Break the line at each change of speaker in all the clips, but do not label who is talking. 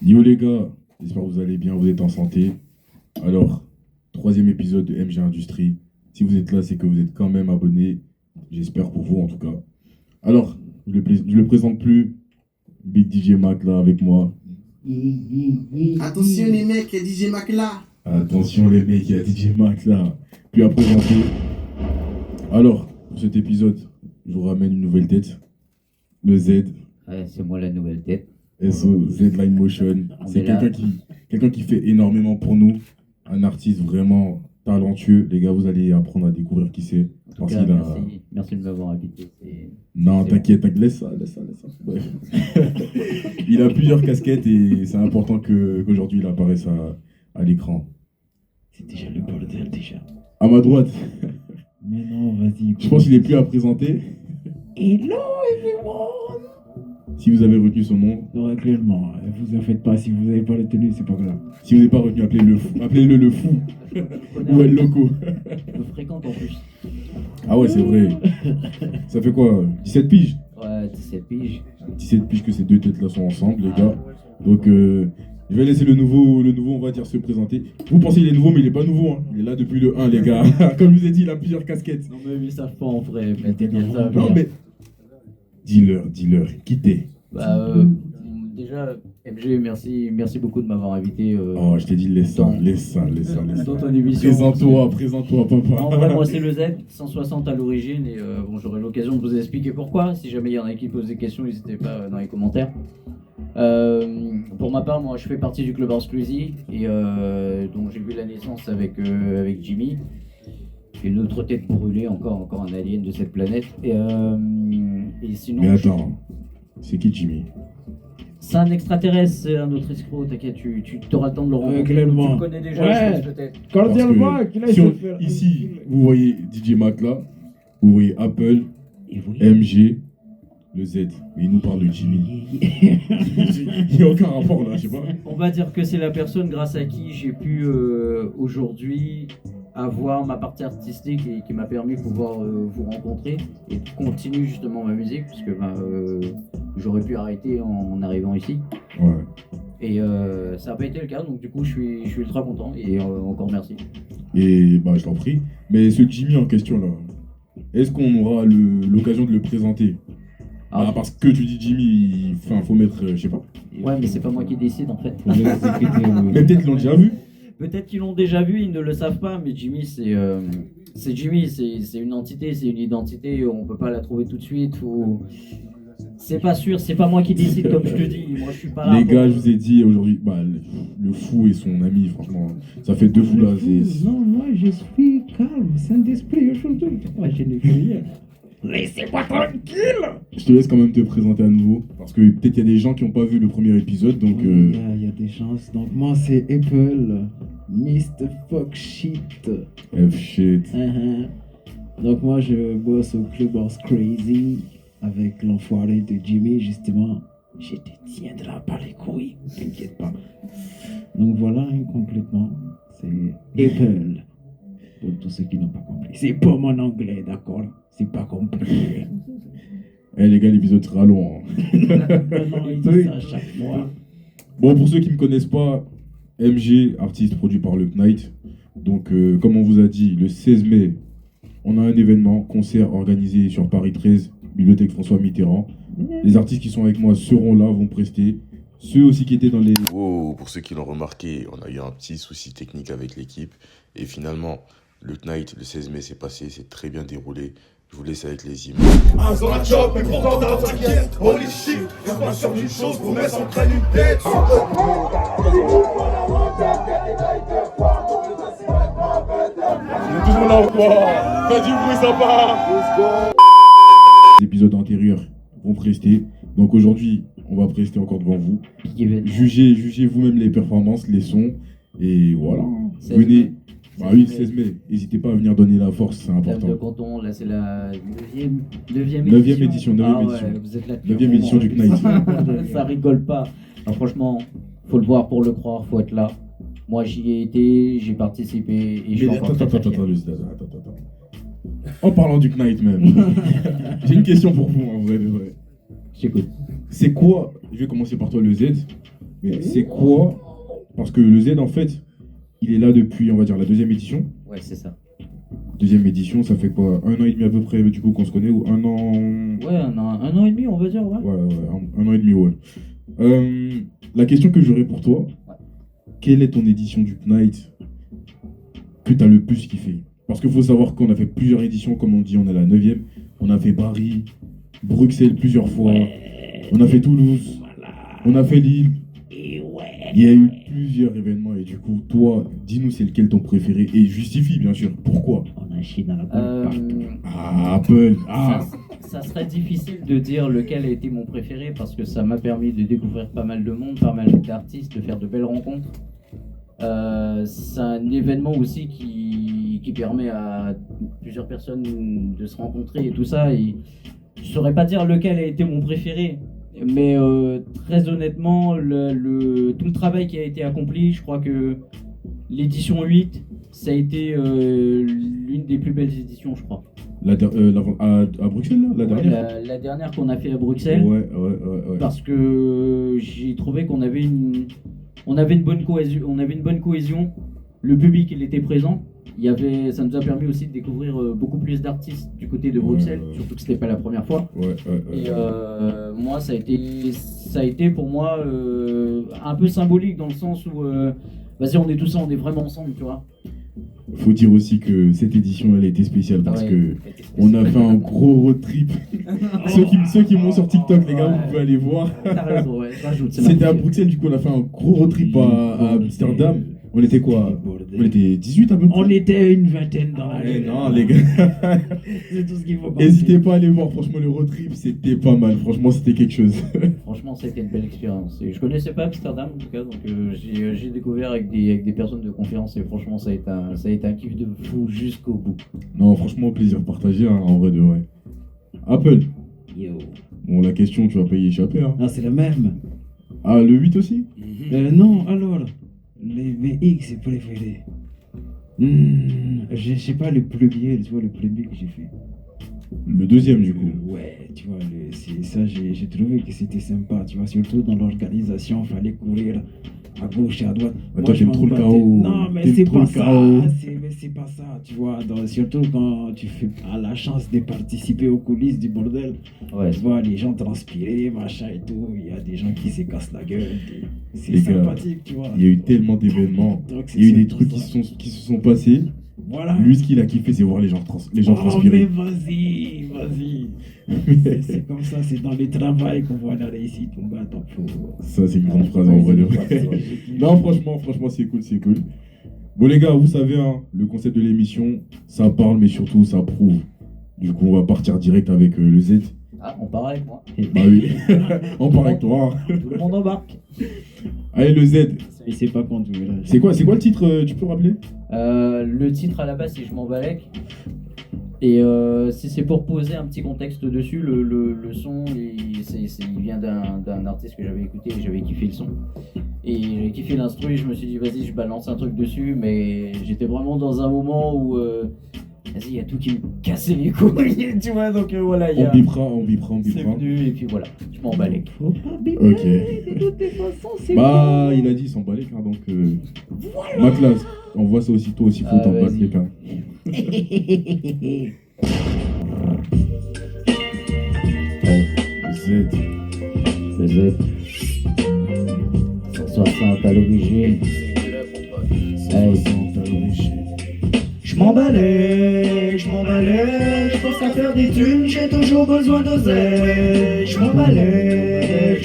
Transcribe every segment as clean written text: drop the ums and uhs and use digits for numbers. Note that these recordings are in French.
Yo les gars, j'espère que vous allez bien, vous êtes en santé. Alors, troisième épisode de MG Industrie. Si vous êtes là, c'est que vous êtes quand même abonné. J'espère pour vous en tout cas. Alors, je le présente plus. Big DJ Mac là avec moi.
Attention les mecs, il y a DJ Mac là.
Attention les mecs, il y a DJ Mac là. Puis à présenter. Alors, pour cet épisode, je vous ramène une nouvelle tête. Le Z.
Ouais, c'est moi la nouvelle tête.
SO, Z-Line Motion. C'est quelqu'un qui fait énormément pour nous. Un artiste vraiment talentueux. Les gars, vous allez apprendre à découvrir qui c'est.
En tout cas, merci de m'avoir invité.
Non, t'inquiète, laisse ça. Bref. Il a plusieurs casquettes et c'est important qu'aujourd'hui il apparaisse à l'écran.
C'est déjà le bordel déjà.
À ma droite,
Mais non, vas-y.
je pense qu'il est plus à présenter.
Hello everyone.
Si vous avez retenu son nom,
Non, clairement, vous en faites pas. Si vous n'avez pas retenu, c'est pas grave.
si vous n'avez pas retenu, appelez-le le fou ou El Loco.
Je le fréquente en plus.
Ah ouais, c'est vrai. Ça fait quoi 17 piges
Ouais, 17 piges.
17 piges que ces deux têtes là sont ensemble, les gars. Donc, je vais laisser le nouveau, on va dire, se présenter. Vous pensez qu'il est nouveau, mais il est pas nouveau. Hein. Il est là depuis le 1, les gars. Comme je vous ai dit, il a plusieurs casquettes.
Non, mais ils savent pas en vrai. Mais t'es bien ça.
Non, mais. Dis-leur, qui t'es
Déjà, MG, merci beaucoup de m'avoir invité.
Oh, je t'ai dit, laisse ça.
Dans ton émission.
Présente-toi, papa.
En vrai, moi, c'est le Z, 160 à l'origine. Et bon, j'aurai l'occasion de vous expliquer pourquoi. Si jamais il y en a qui posent des questions, n'hésitez pas dans les commentaires. Pour ma part, moi je fais partie du club House Crazy et donc j'ai vu la naissance avec Jimmy, une autre tête brûlée, encore un alien de cette planète. Et sinon.
Mais attends, c'est qui Jimmy?
C'est un extraterrestre, c'est un autre escroc, t'inquiète, tu auras le temps de le rencontrer.
Clairement.
Tu le connais déjà,
Ouais.
je pense peut-être.
Cordialement, qu'il a
si
essayé
on-
de faire.
ici, vous voyez DJ Mac là, vous voyez Apple,
Et oui.
MG, le Z. Mais il nous parle de Jimmy. Il n'y a aucun rapport là, je sais pas.
On va dire que c'est la personne grâce à qui j'ai pu aujourd'hui avoir ma partie artistique et qui m'a permis de pouvoir vous rencontrer et de continuer justement ma musique puisque j'aurais pu arrêter en arrivant ici
Ouais.
et ça n'a pas été le cas, donc du coup je suis ultra content et encore merci.
Et bah, je t'en prie. Mais ce Jimmy en question là, est-ce qu'on aura l'occasion de le présenter?
Ah.
Parce que tu dis Jimmy, faut mettre, je sais pas.
Ouais, mais c'est pas moi qui décide en fait.
Mais peut-être qu'ils l'ont déjà vu.
Peut-être qu'ils l'ont déjà vu, ils ne le savent pas, mais Jimmy, c'est Jimmy, c'est une entité, c'est une identité, on peut pas la trouver tout de suite. C'est pas sûr, c'est pas moi qui décide, comme je te dis. Moi, je suis pas là.
Les gars, je vous ai dit aujourd'hui, le fou et son ami, franchement, ça fait deux fous là.
Non, moi je suis calme, sans d'esprit aujourd'hui. Moi je n'ai fait rien. Laissez-moi tranquille.
Je te laisse quand même te présenter à nouveau, parce que peut-être il y a des gens qui n'ont pas vu le premier épisode, donc.
Il y a des chances. Donc moi c'est Apple, Mr. Fuck Shit.
F shit.
Donc moi je bosse au Club House Crazy avec l'enfoiré de Jimmy justement. Je te tiendrai pas les couilles, t'inquiète pas. Donc voilà, complètement. C'est Apple. Pour tous ceux qui n'ont pas compris. C'est pas mon anglais, d'accord? C'est pas compliqué.
Eh les gars, l'épisode sera long. Hein.
Non, il dit ça à chaque fois.
Bon, pour ceux qui ne me connaissent pas, MG, artiste produit par le Knight. Donc, comme on vous a dit, le 16 mai, on a un événement, concert organisé sur Paris 13, Bibliothèque François Mitterrand. Les artistes qui sont avec moi seront là, vont prester. Ceux aussi qui étaient dans les...
Oh, pour ceux qui l'ont remarqué, on a eu un petit souci technique avec l'équipe. Et finalement, le Knight, le 16 mai, s'est passé, c'est très bien déroulé. Je vous laisse avec les images.
Un dans la job, mais pourtant dans t'inquiète. Holy shit, y'a pas sûr d'une chose, vous mettez en train d'une tête.
Tout le monde en quoi? Fais du bruit sympa. Les épisodes antérieurs vont prester. Donc aujourd'hui, on va prester encore devant vous. Jugez vous-même les performances, les sons. Et voilà. Venez. Bah oui, 16 mai. N'hésitez pas à venir donner la force, c'est important.
De canton, là c'est la 9e
édition.
Ouais, vous êtes là depuis
9e
un
édition
moment.
du Knight.
Ça rigole pas. Alors, franchement, faut le voir pour le croire, faut être là. Moi j'y ai été, j'ai participé et je suis
Mais
encore très, très fier.
attends. En parlant du Knight même, j'ai une question pour vous en vrai.
J'écoute.
C'est quoi, je vais commencer par toi le Z, Mais c'est quoi? Parce que le Z, en fait, il est là depuis, on va dire, la deuxième édition.
Ouais, c'est ça.
Deuxième édition, ça fait quoi? 1 an et demi à peu près, du coup, qu'on se connaît, ou 1 an...
Ouais, un an et demi, on va dire, ouais.
Ouais, un an et demi, ouais. La question que j'aurais pour toi, quelle est ton édition du Knight que tu as le plus kiffé? Parce qu'il faut savoir qu'on a fait plusieurs éditions, comme on dit, on est la 9e. On a fait Paris, Bruxelles plusieurs fois, on a fait Toulouse, on a fait Lille. Il y a eu plusieurs événements et du coup, toi, dis-nous c'est lequel ton préféré et justifie bien sûr. Pourquoi?
On a chié dans la bonne
Ah, Apple. Ah.
Ça serait difficile de dire lequel a été mon préféré parce que ça m'a permis de découvrir pas mal de monde, pas mal d'artistes, de faire de belles rencontres. C'est un événement aussi qui permet à plusieurs personnes de se rencontrer et tout ça. Et je saurais pas dire lequel a été mon préféré, mais très honnêtement, tout le travail qui a été accompli, je crois que l'édition 8, ça a été l'une des plus belles éditions, je crois.
À Bruxelles, là, la dernière?
La dernière qu'on a fait à Bruxelles.
Ouais.
Parce que j'ai trouvé qu'on avait une bonne cohésion. Le public, il était présent. Ça nous a permis aussi de découvrir beaucoup plus d'artistes du côté de Bruxelles, surtout que c'était pas la première fois. Et moi, ça a été pour moi un peu symbolique dans le sens où, vas-y, on est tous là, on est vraiment ensemble, tu vois.
Faut dire aussi que cette édition elle a été spéciale parce que on a fait un gros road trip. ceux qui m'ont sur TikTok, les gars, vous pouvez aller voir.
T'as raison, ouais, rajoute.
C'était à Bruxelles, du coup on a fait un gros road trip à Amsterdam. On était quoi? On était 18 à peu près.
On était une vingtaine dans la
non, les gars.
C'est tout ce qu'il faut.
N'hésitez pas à aller voir, franchement, le road trip, c'était pas mal. Franchement, c'était quelque chose.
Franchement, c'était une belle expérience. Et je connaissais pas Amsterdam, en tout cas, donc j'ai découvert avec des personnes de confiance. Et franchement, ça a été un kiff de fou jusqu'au bout.
Non, franchement, plaisir partagé, hein, en vrai de vrai. Apple.
Yo.
Bon, la question, tu vas pas y échapper. Hein.
Ah, c'est la même.
Ah, le 8 aussi?
Non, alors, les VX préférés. Je sais pas le premier, tu vois, le premier que j'ai fait.
Le deuxième, du coup.
Ouais, tu vois, c'est ça, j'ai trouvé que c'était sympa, tu vois, surtout dans l'organisation, il fallait courir à gauche et à droite.
Toi, t'aimes trop le chaos.
Non, mais c'est pas ça, c'est pas ça, tu vois, surtout quand tu as la chance de participer aux coulisses du bordel.
Ouais.
Tu vois, les gens transpirer, machin et tout, il y a des gens qui se cassent la gueule, c'est
Les
sympathique,
gars,
tu vois.
Il y a eu tellement d'événements, il y a eu des trucs qui se sont passés.
Voilà.
Lui, ce qu'il a kiffé, c'est voir les gens
Mais
transpirer.
vas-y. C'est comme ça, c'est dans le travail qu'on voit la réussite, mon gars, donc faut...
Ça, c'est une grande phrase en vrai de vrai. Non, franchement, c'est cool. Bon, les gars, vous savez, hein, le concept de l'émission, ça parle, mais surtout, ça prouve. Du coup, on va partir direct avec le Z.
Ah, on part avec moi.
Bah oui, on part avec toi. Hein.
Tout le monde embarque.
Allez, le Z.
Il sait pas quand tu verras.
C'est quoi le titre, tu peux rappeler?
Le titre à la base, c'est Je m'en balèque. Et si c'est pour poser un petit contexte dessus, le son, il vient d'un artiste que j'avais écouté et j'avais kiffé le son. Et j'ai kiffé l'instru et je me suis dit, vas-y, je balance un truc dessus. Mais j'étais vraiment dans un moment où, vas-y, il y a tout qui me cassait les couilles, tu vois. Donc voilà,
On bipera.
C'est venu et puis voilà, je m'en balèque.
Faut pas biper,
Ok.
de toutes les façons, c'est
Bah,
bon.
il a dit s'en balèque, hein, donc... Ma classe, on voit ça aussi, toi aussi, faut t'en
vas-y.
balèque. Hein. Z.
Le Z. 160 à l'origine. Hey.
Je m'emballais, je pense à faire des thunes, j'ai toujours besoin d'oseille. Je m'emballais,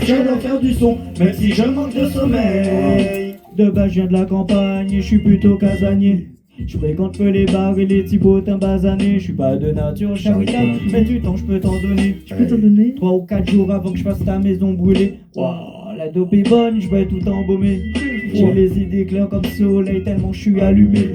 j'adore faire du son, même si je manque de sommeil. De base je viens de la campagne, je suis plutôt casanier. Je fréquente peu les bars et les petits potins basanés. Je suis pas de nature charitable, mais du temps je peux t'en donner. Je peux t'en donner 3 ou 4 jours avant que je fasse ta maison brûlée. Wow, la dope est bonne, je vais tout embaumer. J'ai les idées claires comme soleil tellement je suis allumé.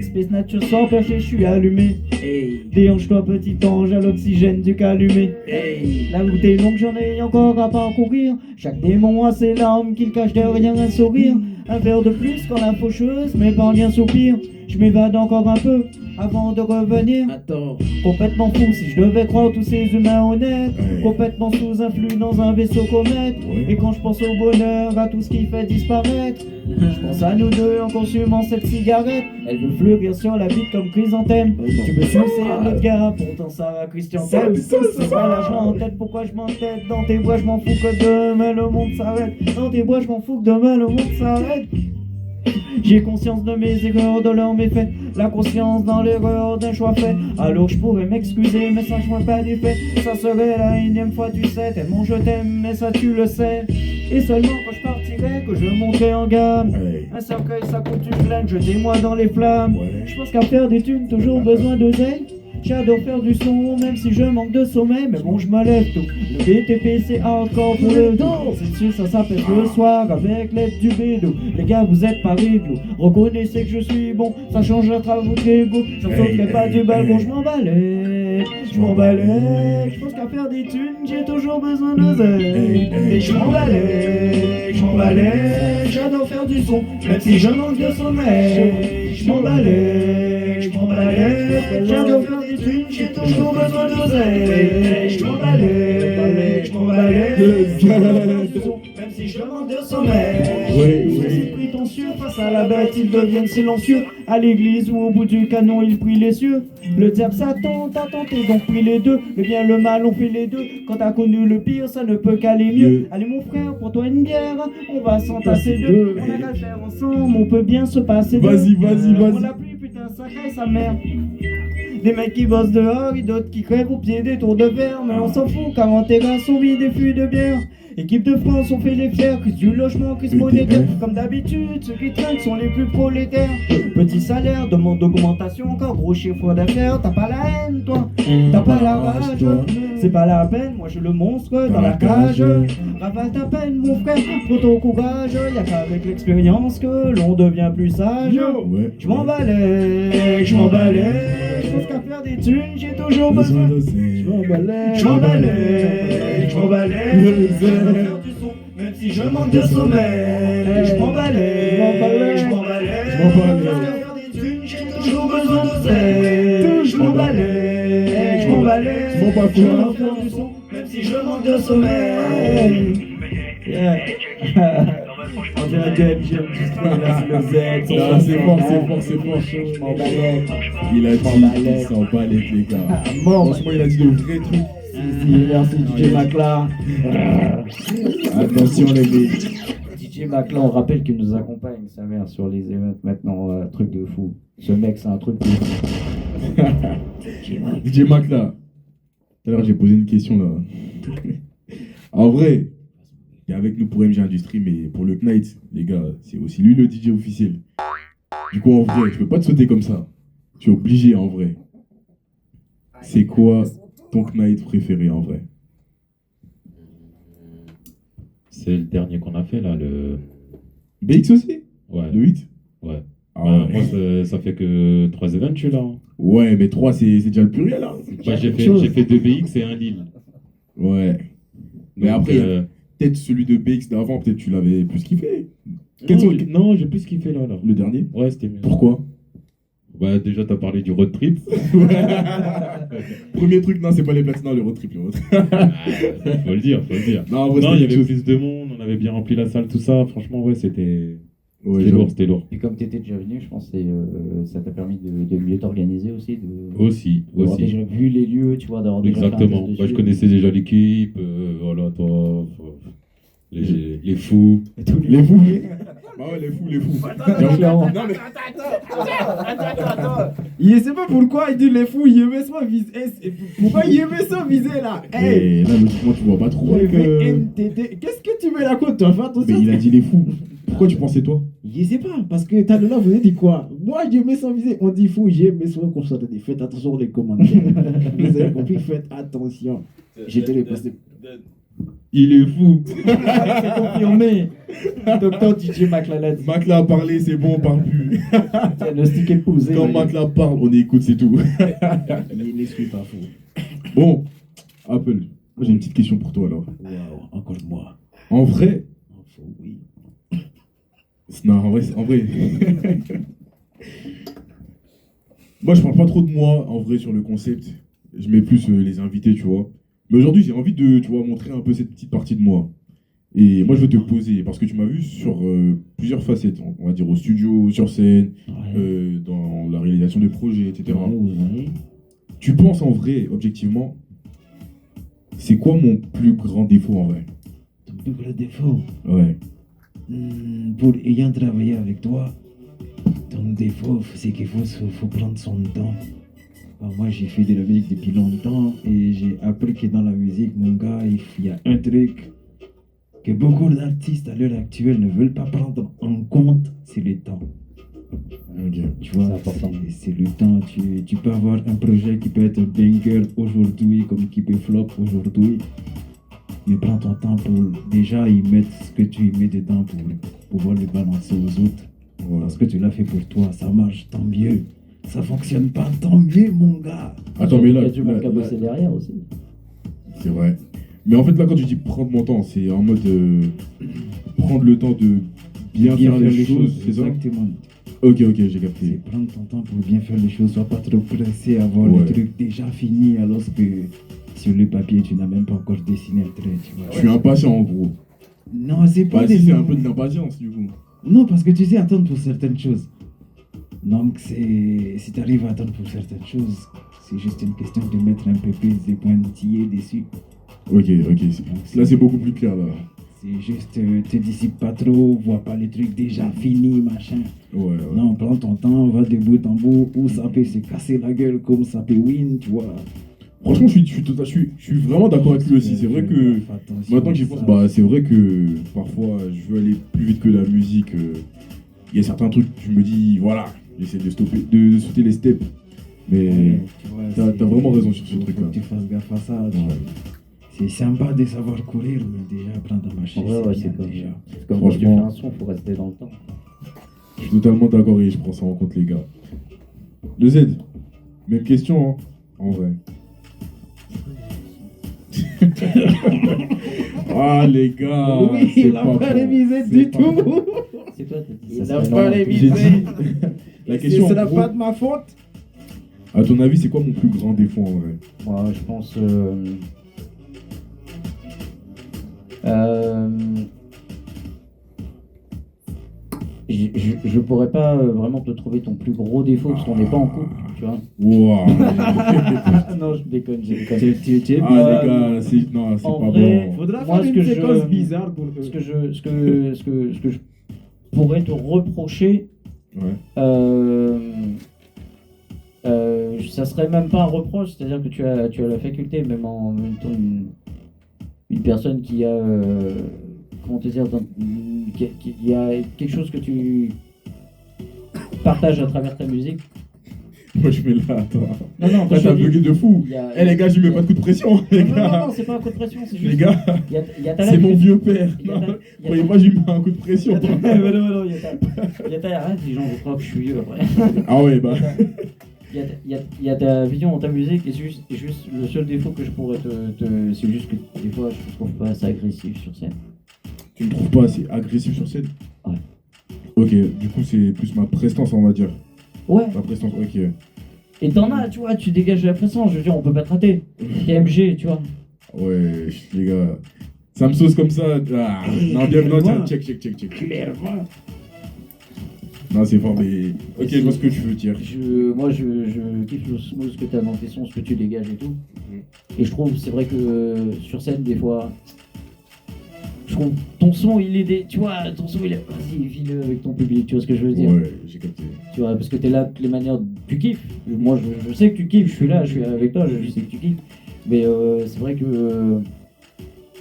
Space nature sans percher, je suis allumé. Hey. Déhanche-toi petit ange à l'oxygène du calumet. Hey. La route est longue, j'en ai encore à parcourir. Chaque démon a ses larmes qu'il cache derrière un sourire. Un verre de plus quand la faucheuse m'épargne un soupir. Je m'évade encore un peu avant de revenir.
Attends.
Complètement fou si je devais croire tous ces humains honnêtes.
Ouais.
Complètement sous influx dans un vaisseau comète.
Ouais.
Et quand je pense au bonheur, à tout ce qui fait disparaître, je pense à nous deux en consumant cette cigarette. Elle veut fleurir sur la bite comme chrysanthème. Tu me sucer notre gars, pourtant Sarah Christian t'aime. C'est pas l'argent en tête, pourquoi je m'entête. Dans tes bois je m'en fous que demain le monde s'arrête. Dans tes bois je m'en fous que demain le monde s'arrête. J'ai conscience de mes erreurs, de leurs méfaits. La conscience dans l'erreur d'un choix fait. Alors je pourrais m'excuser, mais ça je vois pas du fait. Ça serait la énième fois, tu sais. Tellement je t'aime, mais ça tu le sais. Et seulement quand je partirai, que je monterai en gamme.
Ouais.
Un cercueil, ça coûte une plaine, jetez-moi dans les flammes.
Ouais.
Je pense qu'à faire des thunes, toujours besoin d'oseille. J'adore faire du son, même si je manque de sommeil. Mais bon, je me lève tôt. Le BTP, c'est hardcore pour le dos. C'est sûr, ça s'appelle le soir avec l'aide du bédo. Les gars, vous êtes pas réglo. Reconnaissez que je suis bon, ça changera votre ego. Je ne sauterai pas du balcon, je m'emballais. Je m'emballais. Je pense qu'à faire des thunes, j'ai toujours besoin d'oseille. Et je m'emballais. Je m'emballais. J'adore faire du son, même si je manque de sommeil. Je m'emballais. Je m'emballais. J'adore faire des thunes, j'ai toujours besoin d'oseille. Je m'emballais, je m'emballais. Même si je manque de sommeil. C'est prétentieux, face à la bête, ils deviennent silencieux. À l'église ou au bout du canon, ils prient les cieux. Le diable Satan t'a tenté, donc prie les deux. Le bien, le mal, on fait les deux. Quand t'as connu le pire, ça ne peut qu'aller mieux. Allez mon frère, pour toi une bière, on va s'entasser deux. On a qu'à le faire ensemble, on peut bien se passer deux.
Vas-y.
Pour la pluie, putain, ça caille sa mère. Des mecs qui bossent dehors et d'autres qui crèvent au pied des tours de verre. Mais on s'en fout car en terrasse on vit des fûts de bière. Équipe de France, on fait les fiers, crise du logement, crise monétaire. Comme d'habitude, ceux qui traînent sont les plus prolétaires. Petit salaire, demande d'augmentation, encore gros chiffre d'affaires. T'as pas la haine, toi, t'as pas la rage, toi. C'est pas la peine, moi je le monstre dans la cage. Ravale ta peine, mon frère, faut ton courage. Y'a qu'avec l'expérience que l'on devient plus sage.
Ouais.
Je m'emballais, je m'emballais. Je pense qu'à faire des thunes, j'ai toujours besoin d'oseille. Je m'emballais, je m'emballais, je m'emballais. Faire du son, même si je manque de sommeil. Je m'emballais, je m'emballais. Faire des thunes, j'ai toujours besoin d'oseille. Je m'emballais, je m'emballais. Faire du son, même si je manque de sommeil. Yeah. On dirait que MGM là c'est le Z.
C'est fort.
Je m'emballais.
Il a dit qu'il s'en balait, les gars. Franchement, il a dit de vrais trucs.
Merci DJ Macla.
Attention, les gars.
DJ Macla, on rappelle qu'il nous accompagne, sa mère, sur les émeutes maintenant, truc de fou. Ce mec, c'est un truc de fou.
DJ Mac là. Tout à l'heure, j'ai posé une question là. En vrai, il est avec nous pour MG Industrie, mais pour le Knight, les gars, c'est aussi lui le DJ officiel. Du coup, en vrai, tu peux pas te sauter comme ça. Tu es obligé en vrai. C'est quoi ton Knight préféré en vrai?
C'est le dernier qu'on a fait là, le.
BX aussi?
Ouais.
Le 8?
Ouais.
Ah
Bah,
ouais.
moi, ça fait que 3 events, je suis là. Hein.
Ouais, mais 3, c'est déjà le pluriel là.
Bah, j'ai fait 2 BX et un Lille.
Ouais. Mais
Donc,
après, peut-être celui de BX d'avant, peut-être tu l'avais plus kiffé.
non, j'ai plus kiffé là.
Le dernier?
Ouais, c'était mieux.
Pourquoi?
Bah, déjà, t'as parlé du road trip.
Premier truc, non, c'est pas les platines, non, le road trip.
Faut le dire.
Non, en vrai,
Non, il y
c'était
avait
quelque chose.
plus de monde, on avait bien rempli la salle, tout ça. Franchement, ouais, c'était
Ouais,
c'était lourd.
Puis comme tu étais déjà venu, je pense que ça t'a permis de mieux t'organiser aussi.
Aussi.
D'avoir déjà vu les lieux, tu vois, d'avoir déjà fait un
Exactement.
test
Moi, je
dessus.
connaissais déjà l'équipe, voilà, toi, les fous.
Les fous. Bah ouais, les fous.
Clairement.
Non, mais
Attends. Il sait pas pourquoi il dit les fous, il aimait ça viser. Pourquoi il aimait ça viser là? Hey!
là, logiquement, tu vois pas trop.
Le
que-
VNTT. Qu'est-ce que tu me racontes, toi? Fais attention.
Mais il a dit les fous. Pourquoi tu pensais toi?
Je sais pas, parce que t'as là, vous avez dit quoi? Moi, j'aimais sans viser. On dit fou, j'aimais sans constater. Faites attention aux commentaires. Vous avez compris, faites attention. J'étais dépassé.
Il est fou.
C'est confirmé. Docteur DJ Maclalet.
Macla a parlé, c'est bon, on parle plus.
Diagnostiqué posé.
Quand Macla parle, on écoute, c'est tout.
Il ne suis pas fou.
Bon, Apple, moi j'ai une petite question pour toi alors.
Waouh, encore moi.
En vrai,
Fou, oui.
non, en vrai, Moi, je parle pas trop de moi, en vrai, sur le concept. Je mets plus les invités, tu vois. Mais aujourd'hui, j'ai envie de, tu vois, montrer un peu cette petite partie de moi. Et moi, je veux te poser, parce que tu m'as vu sur plusieurs facettes, on va dire au studio, sur scène, dans la réalisation de projets, etc. Tu penses en vrai, objectivement, c'est quoi mon plus grand défaut en vrai?
Ton plus gros défaut,
Ouais.
pour ayant travaillé avec toi, ton défaut, c'est qu'il faut prendre son temps. Alors, moi, j'ai fait de la musique depuis longtemps et j'ai appris que dans la musique, mon gars, il y a un truc que beaucoup d'artistes à l'heure actuelle ne veulent pas prendre en compte, c'est le temps.
Ok.
Tu vois, c'est le temps. Tu peux avoir un projet qui peut être banger aujourd'hui comme qui peut flop aujourd'hui. Mais prends ton temps pour déjà y mettre ce que tu y mets dedans pour pouvoir le balancer aux autres.
Voilà.
Parce que tu l'as fait pour toi, ça marche, tant mieux. Ça fonctionne pas, tant mieux, mon gars.
Attends, mais
Il y
là,
a du monde qui a bossé derrière aussi.
c'est vrai. Mais en fait, là, quand tu dis prendre mon temps, c'est en mode prendre le temps de bien faire les choses, c'est ça?
Exactement.
Ok, j'ai capté.
C'est prendre ton temps pour bien faire les choses. Sois pas trop pressé à avoir
Ouais.
le truc déjà fini alors que sur le papier, tu n'as même pas encore dessiné le trait. Tu vois.
Je suis impatient en gros.
Non, c'est pas
Bah,
des
si, c'est
noms.
un peu de l'impatience du coup.
Non, parce que tu sais attendre pour certaines choses. Donc, si tu arrives à attendre pour certaines choses, c'est juste une question de mettre un peu plus de pointillés dessus.
Ok. Là, c'est beaucoup plus clair là.
C'est juste, te dissipe pas trop, vois pas les trucs déjà finis, machin.
Ouais.
Non, prends ton temps, va de bout en bout, où ça peut se casser la gueule comme ça peut win, tu vois.
Franchement, je suis vraiment d'accord avec lui aussi. C'est vrai que maintenant que j'y pense, bah, c'est vrai que parfois je veux aller plus vite que la musique. Il y a certains trucs, je me dis, voilà, j'essaie de sauter les steps. Mais t'as vraiment raison sur ce truc-là.
Faut que tu fasses gaffe à ça.
Ouais.
C'est sympa de savoir courir, mais déjà prendre ta machine.
Ouais,
c'est
c'est
bien
comme
déjà.
C'est comme quand tu fais
Franchement.
un son, faut rester dans le temps.
Je suis totalement d'accord et je prends ça en compte, les gars. Le Z, même question, hein, en vrai. Ah, les gars,
Oui,
c'est
il n'a pas révisé du
pas-
tout.
C'est toi, t'as dit
Il
ça.
n'a
serait
pas
normal.
J'ai
révisé.
dit, la question,
Ce
en
n'est
gros,
pas de ma faute.
à ton avis, c'est quoi mon plus grand défaut en vrai?
Moi, je pense. Je pourrais pas vraiment te trouver ton plus gros défaut parce qu'on n'est pas en couple, tu vois.
Wow.
Non, je déconne.
Ah, les gars, non, c'est
en
pas
vrai,
bon.
Faudra
Moi,
faire
ce
une
que je-
séquence bizarre pour
ce que je pourrais te reprocher,
Ouais.
ça serait même pas un reproche, c'est-à-dire que tu as la faculté, même en même temps, une personne qui a, comment te dire, qui a quelque chose que tu partages à travers ta musique.
Moi, je mets là, attends.
Non,
Là,
quand je
t'as
dis-
bugué de fou.
il y a-
Eh, les gars, je lui mets pas de coup de pression, les
Non,
gars.
c'est pas un coup de pression, c'est
Les
juste.
gars,
Il y a ta
c'est mon
lacuste.
vieux père.
Il y a
Non,
ta- il y a
croyez-moi, je lui mets un coup de pression.
non, il y a ta. Arrête, les gens vont croire que je suis vieux après.
Ah ouais, bah.
Il y a ta vision dans ta musique et juste le seul défaut que je pourrais c'est juste que des fois je trouve pas assez agressif sur scène.
Tu me trouves pas assez agressif sur scène?
Ouais.
Ok, du coup, c'est plus ma prestance, on va dire.
Ouais.
Ma prestance, ok.
Et t'en as, tu vois, tu dégages de la prestance, je veux dire, on peut pas te rater. TMG, tu vois.
Ouais, les gars. Ça me sauce comme ça. Ah. Non, bien, non, tiens, check.
Clairement.
Non, c'est fort, mais. Ok, je vois ce que tu veux dire.
Moi je kiffe le smooth que t'as dans tes sons, ce que tu dégages et tout. Et je trouve, c'est vrai que sur scène, des fois, je trouve ton son, il est tu vois, ton son, il est. Vas-y, vis-le avec ton public, tu vois ce que je veux dire.
Ouais, j'ai capté.
Tu vois, parce que t'es là de toutes les manières, tu kiffes. Moi, je sais que tu kiffes, je suis là, je suis avec toi, je sais que tu kiffes. Mais c'est vrai que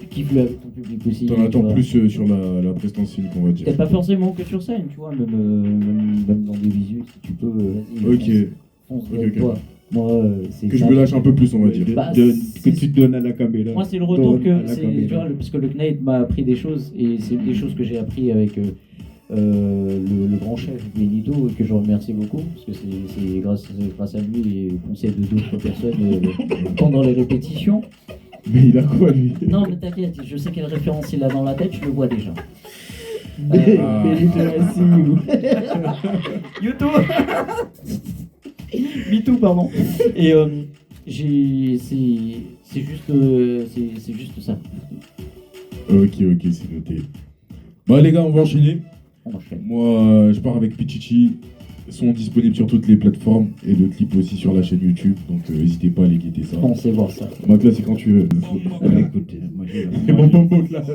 tu kiffes le avec ton public aussi.
T'en
tu
attends
vois.
plus sur la prestance scénique, on va dire.
Peut-être pas forcément que sur scène, tu vois, même dans des visuels, si tu peux, vas-y.
Ok.
Fonce
Ok,
avec
ok.
toi. Moi, c'est
Que je
ça.
me lâche un peu plus, on va dire.
Bah,
Que
c'est-
tu te donnes à la caméra.
Moi, c'est le retour
Donne à
que.
la
C'est,
caméra.
tu vois, parce que le Knight m'a appris des choses, et c'est une des choses que j'ai appris avec le grand chef Benito, que je remercie beaucoup, parce que c'est grâce à lui et au conseil de d'autres personnes pendant les répétitions.
Mais il a quoi, lui?
Non, mais t'inquiète, je sais quelle référence il a dans la tête, je le vois déjà.
Ah.
Benito, merci.
YouTube. MeToo, pardon. Et c'est juste ça.
Ok, c'est noté. Bah les gars, on va enchaîner.
On enchaîne.
Moi, je pars avec Pichichi. Ils sont disponibles sur toutes les plateformes et le clip aussi sur la chaîne YouTube. Donc n'hésitez pas à aller guetter ça.
Pensez voir ça.
Donc là, c'est quand tu veux.
Écoute, moi
Et mon Bombo Clat.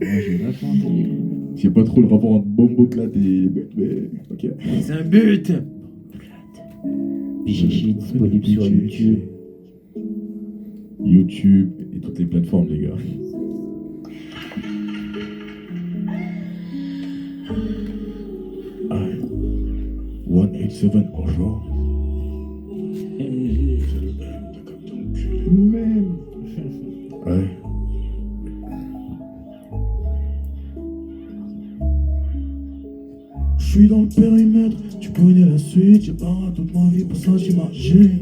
j'ai raconté.
Je sais pas trop le rapport entre Bombo Clat et. Mais ok.
C'est un but.
Pichichi disponible sur YouTube.
YouTube et toutes les plateformes, les gars. I 187 encore.
Même.
Ouais. Je suis dans le périmètre, tu connais la suite, j'ai pas toute ma vie pour ça j'imagine.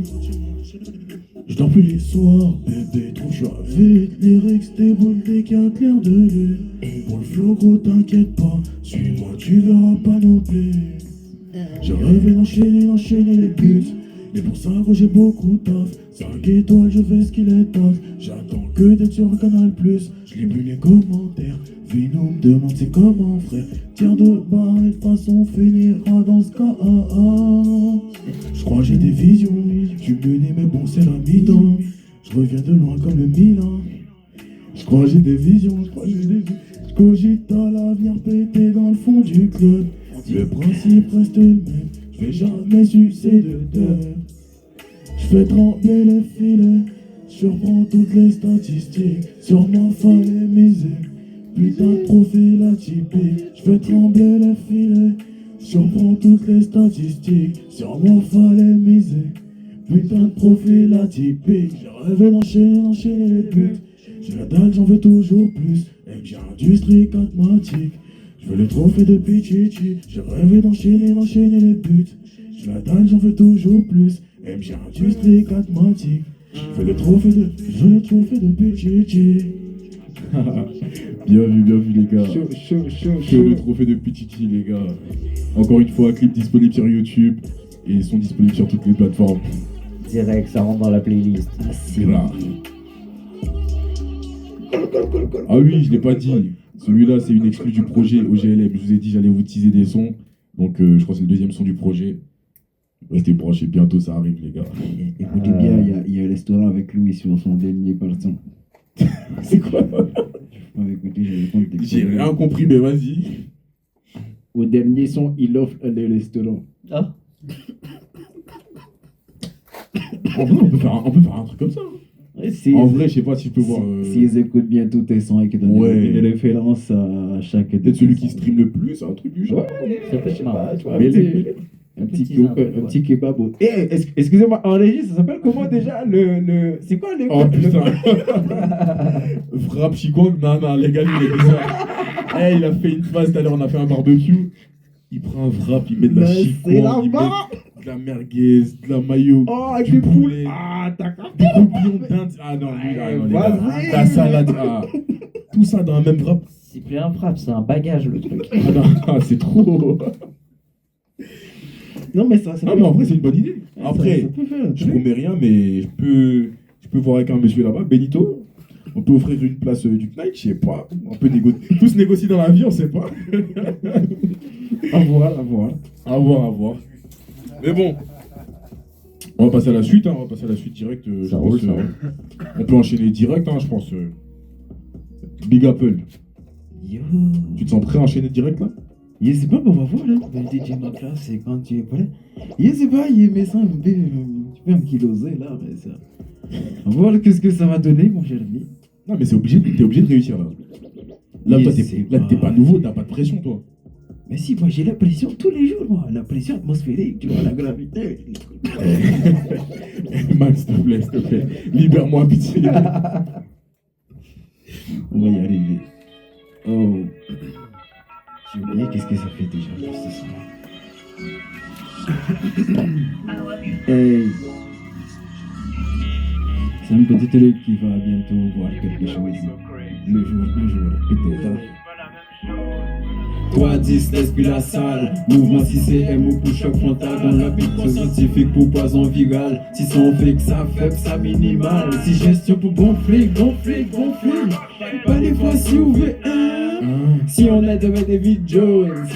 Je dors plus les soirs, bébé, trop je suis à vide. Lyrics déboulent dès qu'il y a un clair de lune. Pour le flow gros t'inquiète pas, suis-moi tu verras pas nos plis. J'ai rêvé d'enchaîner les buts. Et pour ça gros j'ai beaucoup de taf. 5 étoiles je fais ce qu'il est taf. J'attends que d'être sur Canal+. Je lis plus les commentaires. Vino me demande c'est comment frère. Tire de barre et de façon finira dans ce cas. Je crois que j'ai des visions. Tu me dis mais bon c'est la mi-temps. Je reviens de loin comme le Milan. Je crois que j'ai des visions. Je cogite à l'avenir pété dans le fond du club. Le principe reste le même. Je vais jamais sucer de terre. Je fais trembler les filets. Surprends toutes les statistiques. Sur moi fallait miser. Putain de profil atypique. Je fais trembler les filets. Surprends toutes les statistiques. Sur moi fallait miser. Putain de profil atypique. J'ai rêvé d'enchaîner les buts. J'ai la dalle, j'en veux toujours plus. Et j'ai industrie mathématique. Je veux le trophée de Pichichi. J'ai rêvé d'enchaîner les buts. J'ai la dalle, j'en veux toujours plus. Et j'ai industrie mathématique. Je veux le trophée de Pichichi. Bien vu les gars.
Chaud.
Le trophée de Pichichi les gars. Encore une fois, clip disponible sur YouTube. Et ils sont disponibles sur toutes les plateformes.
Direct, ça rentre dans la playlist.
Grave. Ah oui, je l'ai pas dit. Celui-là, c'est une exclue du projet OGLM. Je vous ai dit, j'allais vous teaser des sons. Donc, je crois que c'est le deuxième son du projet. Restez branchés, bientôt ça arrive, les gars.
Écoutez bien, il y a un restaurant avec Louis sur son dernier partant.
C'est quoi?
Écoutez, je vais compter.
J'ai rien compris, mais vas-y.
Au dernier son, il offre le restaurant.
Ah.
En vrai, on peut faire un truc comme ça. En vrai, je sais pas si je peux voir.
S'ils écoutent bien tous tes sons et qu'ils donnent une référence à chaque.
Peut-être celui qui stream le plus, un truc du genre.
Ça peut être marrant.
Un petit kebab. Excusez-moi, en régie, ça s'appelle comment déjà le... C'est quoi le...
Oh putain. Frappe Chikwang, non, les gars, il a dit ça. Il a fait une phase tout à l'heure, on a fait un barbecue. Il prend un wrap, il met de la Chikwang, il met de la merguez, de la mayo, du poulet, des coupillons d'Inde. Ah non, les gars, la salade, tout ça dans un même wrap.
C'est plus un frappe, c'est un bagage le truc.
Ah non, c'est trop.
Non mais ça
mais en vrai c'est une bonne idée. Après, je promets rien, mais je peux voir avec un monsieur là-bas, Benito. On peut offrir une place du Knight, je sais pas. On peut tous négocier dans la vie, on sait pas. À voir. Mais bon, on va passer à la suite, direct. On peut enchaîner direct, je pense. Big Apple.
Yo.
Tu te sens prêt à enchaîner direct là?
Je sais pas, on va voir là. Le DJ Macla, c'est quand tu es prêt. Je sais pas, il met ça un peu. Tu peux ankyloser là, mais ça. On va voir qu'est-ce que ça va donner, mon cher ami.
Non, mais t'es obligé de réussir là. Là, toi, t'es pas nouveau, t'as pas de pression, toi.
Mais si, moi j'ai la pression tous les jours, moi. La pression atmosphérique, tu vois, la gravité.
Max, s'il te plaît. Libère-moi, pitié.
On va y arriver. Oh. J'ai oublié qu'est-ce que ça fait déjà, ce soir. Hey. C'est un petit truc qui va bientôt voir quelque chose. Un jour, peut-être. 3-10, l'esprit la salle. Mouvement 6CM ou push-up frontal. Dans la bite scientifique pour poison viral. Si son fait que ça faible, ça minimal. Si gestion pour gonfler. Pas les fois si on veut si on est devant David Jones.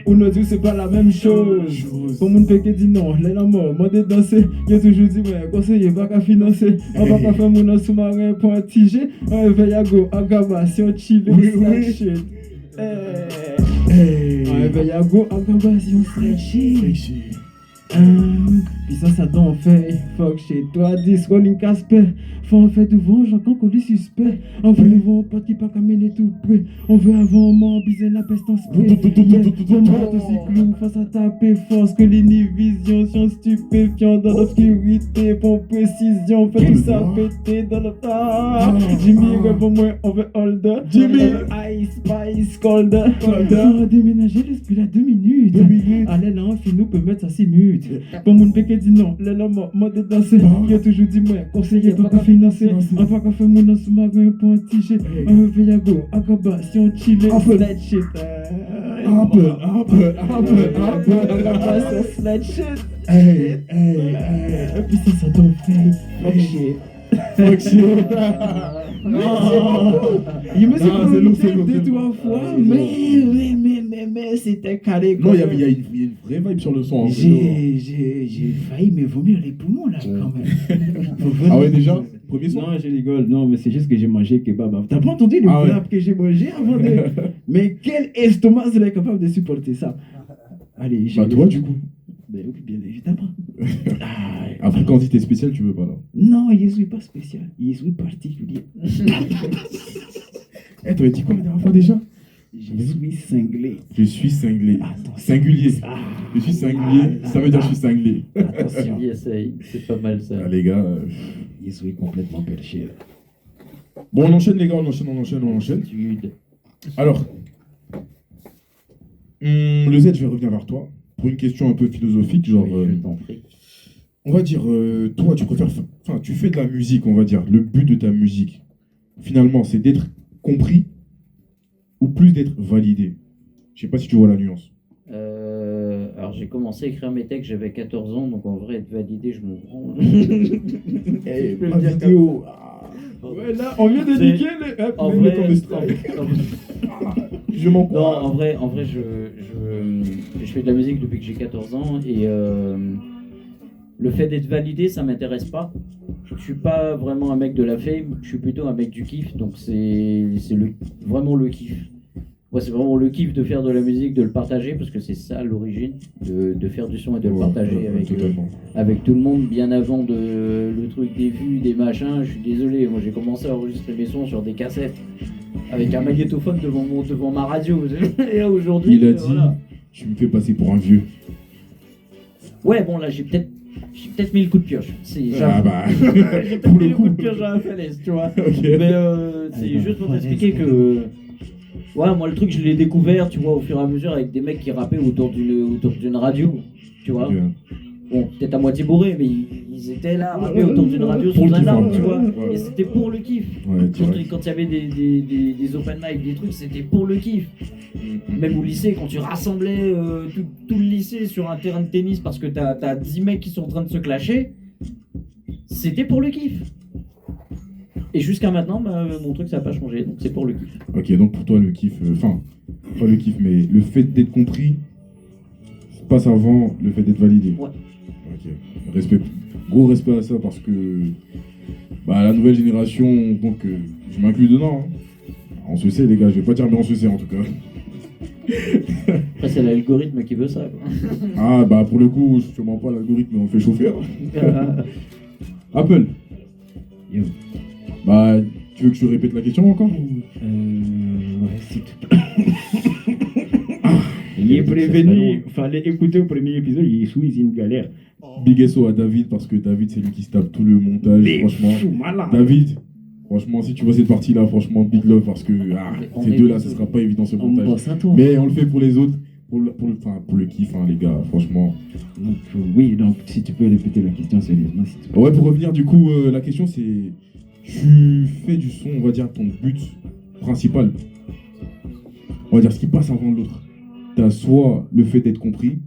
Ou nous dit c'est pas la même chose. Comme on peut que dit non, les mort, moi de danser. Y'a toujours dit ouais, conseiller pas qu'à financer. On va pas faire mon sous-marin pour un tigé. On va y go, à gaba, si on chill, slack shit. On va y go, à gaba, si on slack shit. Puis ça t'en fait. Fuck chez toi, 10 rolling Casper. Faut en fait devant, j'entends qu'on est suspect. On veut le vent, pas qui pas qu'à mener tout près. On veut avant moi, biser la peste en spray. On monte aussi clou face à taper force. Que l'inhibition, science stupéfiant dans l'obscurité. Pour précision, fait tout ça péter dans le tas. Jimmy, pour moi, on veut holder. Jimmy, Ice Spice, Colder. On va déménager l'esprit à 2 minutes. Allez là, on finit, nous peut mettre ça 6 minutes. Pour mon péché dit non, les lames, moi de danser. Il a toujours dit moi, conseiller, pas qu'à financer. On va qu'à faire mon sous-marin pour un tigé. On veut y go, à gaba, si on chill, slide shit. Un peu, slide shit. Et puis ça t'en fait. Fuck shit. Il me s'est prononcé 2-3 fois, mais c'était carré.
Non, il y a une vraie vibe sur le son.
J'ai failli me vomir les poumons là quand même.
Ah ouais, déjà premier son.
Non, je rigole, non, mais c'est juste que j'ai mangé kebab. T'as pas entendu le clap que j'ai mangé avant de. Mais quel estomac serait capable de supporter ça? Allez, j'ai.
Bah, toi, du coup.
Ben oui, bien évidemment.
Après, quand t'es spécial, tu veux pas là.
Non, je suis pas spécial, je suis particulier.
T'avais dit quoi la dernière fois déjà?
Je suis cinglé.
Je suis cinglé.
Attention.
Singulier. Je suis singulier, ça veut dire je suis cinglé.
Attention.
Il essaye, c'est pas mal ça.
Ah, les gars.
Je suis complètement perché.
Bon, on enchaîne, les gars, on enchaîne. Alors, le Z, je vais revenir vers toi pour une question un peu philosophique, genre.
Oui, je t'en prie.
On va dire, toi, tu préfères. Enfin, tu fais de la musique, on va dire. Le but de ta musique, finalement, c'est d'être compris ou plus d'être validé. Je sais pas si tu vois la nuance.
Alors j'ai commencé à écrire mes textes, j'avais 14 ans, donc en vrai être validé, je m'en prends.
Ma vidéo. Ouais, là, on vient de niquer les.
En
Même
vrai,
le temps de strike. Je m'en
non,
crois.
en vrai je fais de la musique depuis que j'ai 14 ans et le fait d'être validé, ça m'intéresse pas. Je suis pas vraiment un mec de la fame, je suis plutôt un mec du kiff, donc c'est vraiment le kiff. Moi, c'est vraiment le kiff de faire de la musique, de le partager, parce que c'est ça l'origine, de faire du son et de le partager avec tout le monde, bien avant le truc des vues, des machins. Je suis désolé, moi j'ai commencé à enregistrer mes sons sur des cassettes, avec un magnétophone devant ma radio. Et là aujourd'hui,
il a dit, tu me fais passer pour un vieux.
Ouais, bon là j'ai peut-être mis le coup de pioche. J'ai peut-être
pour
mis
le
le coup de pioche à la falaise, tu vois.
Okay.
Mais c'est juste pour t'expliquer que... Ouais, moi le truc je l'ai découvert, tu vois, au fur et à mesure avec des mecs qui rappaient autour d'une radio, tu vois.
Yeah.
Bon, peut-être à moitié bourrés, mais ils étaient là, rappés autour d'une radio sous un arbre, tu vois. Et c'était pour le kiff.
Ouais,
Quand il y avait des open mic, des trucs, c'était pour le kiff. Même au lycée, quand tu rassemblais tout le lycée sur un terrain de tennis parce que t'as 10 mecs qui sont en train de se clasher, c'était pour le kiff. Et jusqu'à maintenant, mon truc ça n'a pas changé, donc c'est pour le kiff.
Ok, donc pour toi le kiff, enfin, pas le kiff, mais le fait d'être compris passe avant le fait d'être validé.
Ouais.
Ok, respect, gros respect à ça parce que la nouvelle génération, donc je m'inclus dedans. Hein. On se sait les gars, je vais pas dire mais on se sait en tout cas.
Après c'est l'algorithme qui veut ça, quoi.
Pour le coup, sûrement pas l'algorithme, mais on fait chauffer. Hein. Apple.
Yo.
Tu veux que je te répète la question encore?
Ouais, s'il te plaît. Il est prévenu, fallait écouter au premier épisode, il est une galère.
Big SO à David parce que David c'est lui qui se tape tout le montage, franchement. David, franchement si tu vois cette partie là, franchement big love parce que ces deux là, ce sera pas évident ce montage. Mais on le fait pour les autres, pour le kiff hein, les gars, franchement.
Donc, oui, donc si tu peux répéter la question sérieusement. Si tu peux.
Ouais, pour revenir du coup, la question c'est, tu fais du son, on va dire ton but principal. On va dire ce qui passe avant l'autre. t'as soit le fait d'être compris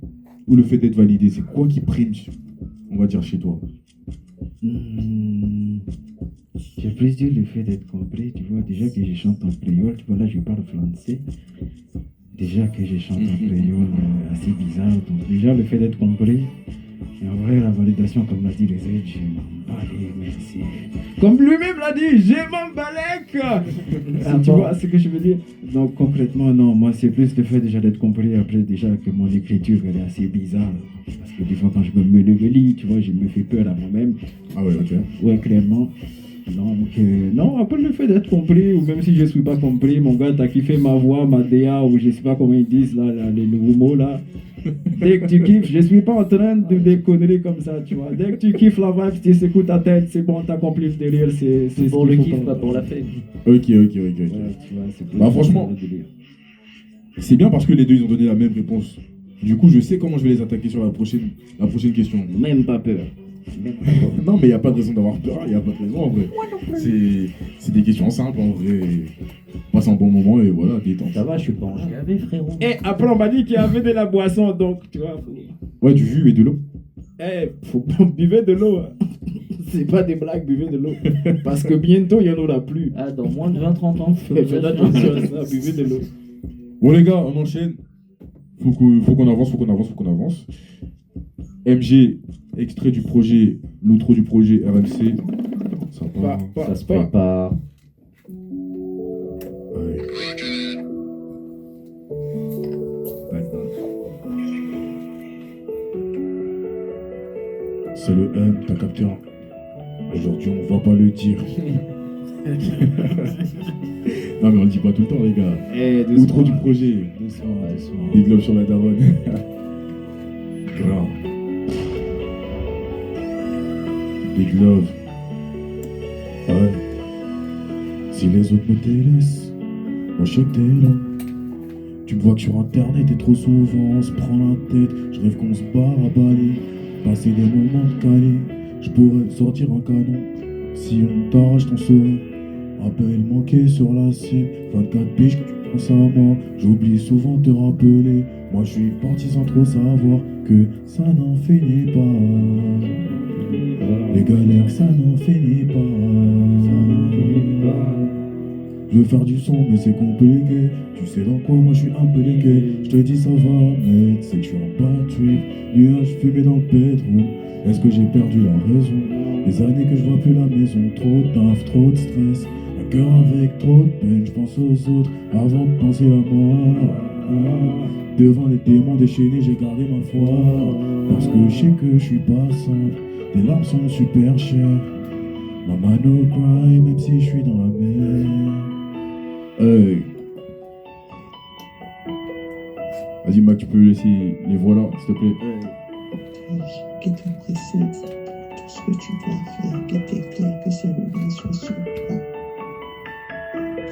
ou le fait d'être validé. C'est quoi qui prime, on va dire, chez toi?
J'ai plus dit le fait d'être compris, tu vois, déjà que je chante en créole, tu vois, là je parle français. Déjà que je chante en créole assez bizarre, donc déjà le fait d'être compris. Et en vrai, la validation, comme l'a dit les autres, je m'en bats les merci. Comme lui-même l'a dit, je m'en balèque. Tu vois ce que je veux dire? Donc concrètement, non, moi c'est plus le fait déjà d'être compris, après déjà que mon écriture elle est assez bizarre. Parce que des fois quand je me lève le lit, tu vois, je me fais peur à moi-même.
Ah ouais, ok.
Ouais, clairement. Donc, non, après le fait d'être compris, ou même si je ne suis pas compris, mon gars, t'as kiffé ma voix, ma DA, ou je ne sais pas comment ils disent, là, les nouveaux mots, là. Dès que tu kiffes, je ne suis pas en train de déconner comme ça, tu vois. Dès que tu kiffes la vibe, tu secoues ta tête, c'est bon, t'as compris le délire, c'est
pour le kiff, pas pour la fête.
Ok.
Ouais, tu vois, c'est plus
Bah, franchement,
le délire.
c'est bien parce que les deux, ils ont donné la même réponse. Du coup, je sais comment je vais les attaquer sur la prochaine question.
Même pas peur.
Non, mais il n'y a pas de raison d'avoir peur, il n'y a pas de raison en vrai. C'est des questions simples en vrai. Passe un bon moment et voilà, détente.
Ça va, je suis pas en GAV, frérot.
Et après, on m'a dit qu'il y avait de la boisson, donc, tu vois.
Ouais, du jus et de l'eau.
Faut pas buvez de l'eau. Hein. C'est pas des blagues, buvez de l'eau. Parce que bientôt, il n'y en aura plus.
Ah, dans moins de 20-30 ans,
Faites attention à ça, buvez de l'eau.
Bon les gars, on enchaîne. Faut qu'on avance. MG, extrait du projet, l'outro du projet RMC.
Ça se prépare.
Ouais. C'est le M, t'as capté. Aujourd'hui, on va pas le dire. Non, mais on le dit pas tout le temps, les gars. Outro du projet. Big love sur la daronne. Grave. Big love. Ouais. Si les autres me délaissent, moi je sais que t'es là. Tu me vois que sur internet et trop souvent on se prend la tête. Je rêve qu'on se barre à Bali, passer des moments de calé. Je pourrais sortir un canon si on t'arrache ton sourire. Appel manqué sur la cible, 24 piges que tu penses à moi. J'oublie souvent de te rappeler. Moi je suis parti sans trop savoir que ça n'en finit pas. Les galères ça n'en finit pas. Je veux faire du son mais c'est compliqué. Tu sais dans quoi moi je suis un peu légué. Je te dis ça va mais c'est que je suis en batterie. Nuages fumés dans le bedroom. Est-ce que j'ai perdu la raison? Les années que je vois plus la maison. Trop de taf, trop de stress. Un cœur avec trop de peine. Je pense aux autres avant de penser à moi. Devant les démons déchaînés j'ai gardé ma foi. Parce que je sais que je suis pas simple. Les larmes sont super chères. Mama no cry même si je suis dans la mer. Hey. Vas-y Mac, tu peux laisser les voix là, s'il te plaît.
Qui te précède, tout ce que tu dois faire, qui t'éclaire, que sa lumière soit sur toi.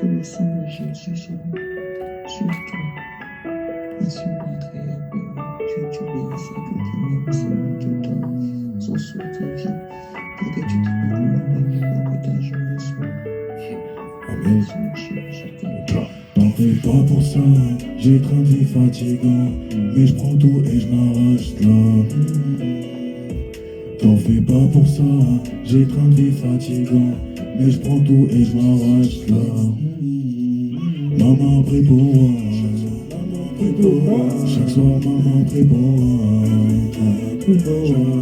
Que le sang de Jésus soit sur toi. Et sur notre réel, que tu bénisses et que tu m'aimes, de toi, son souhait de vie, pour que tu te réveilles, pour que ta journée soit.
Amen. T'en fais pas pour ça, j'ai train de vie fatigant, mais je prends tout et je m'arrache là. T'en fais pas pour ça, j'ai train de vie fatigant, mais je prends tout et je m'arrache là. Maman prie pour moi, chaque soir maman prie pour moi.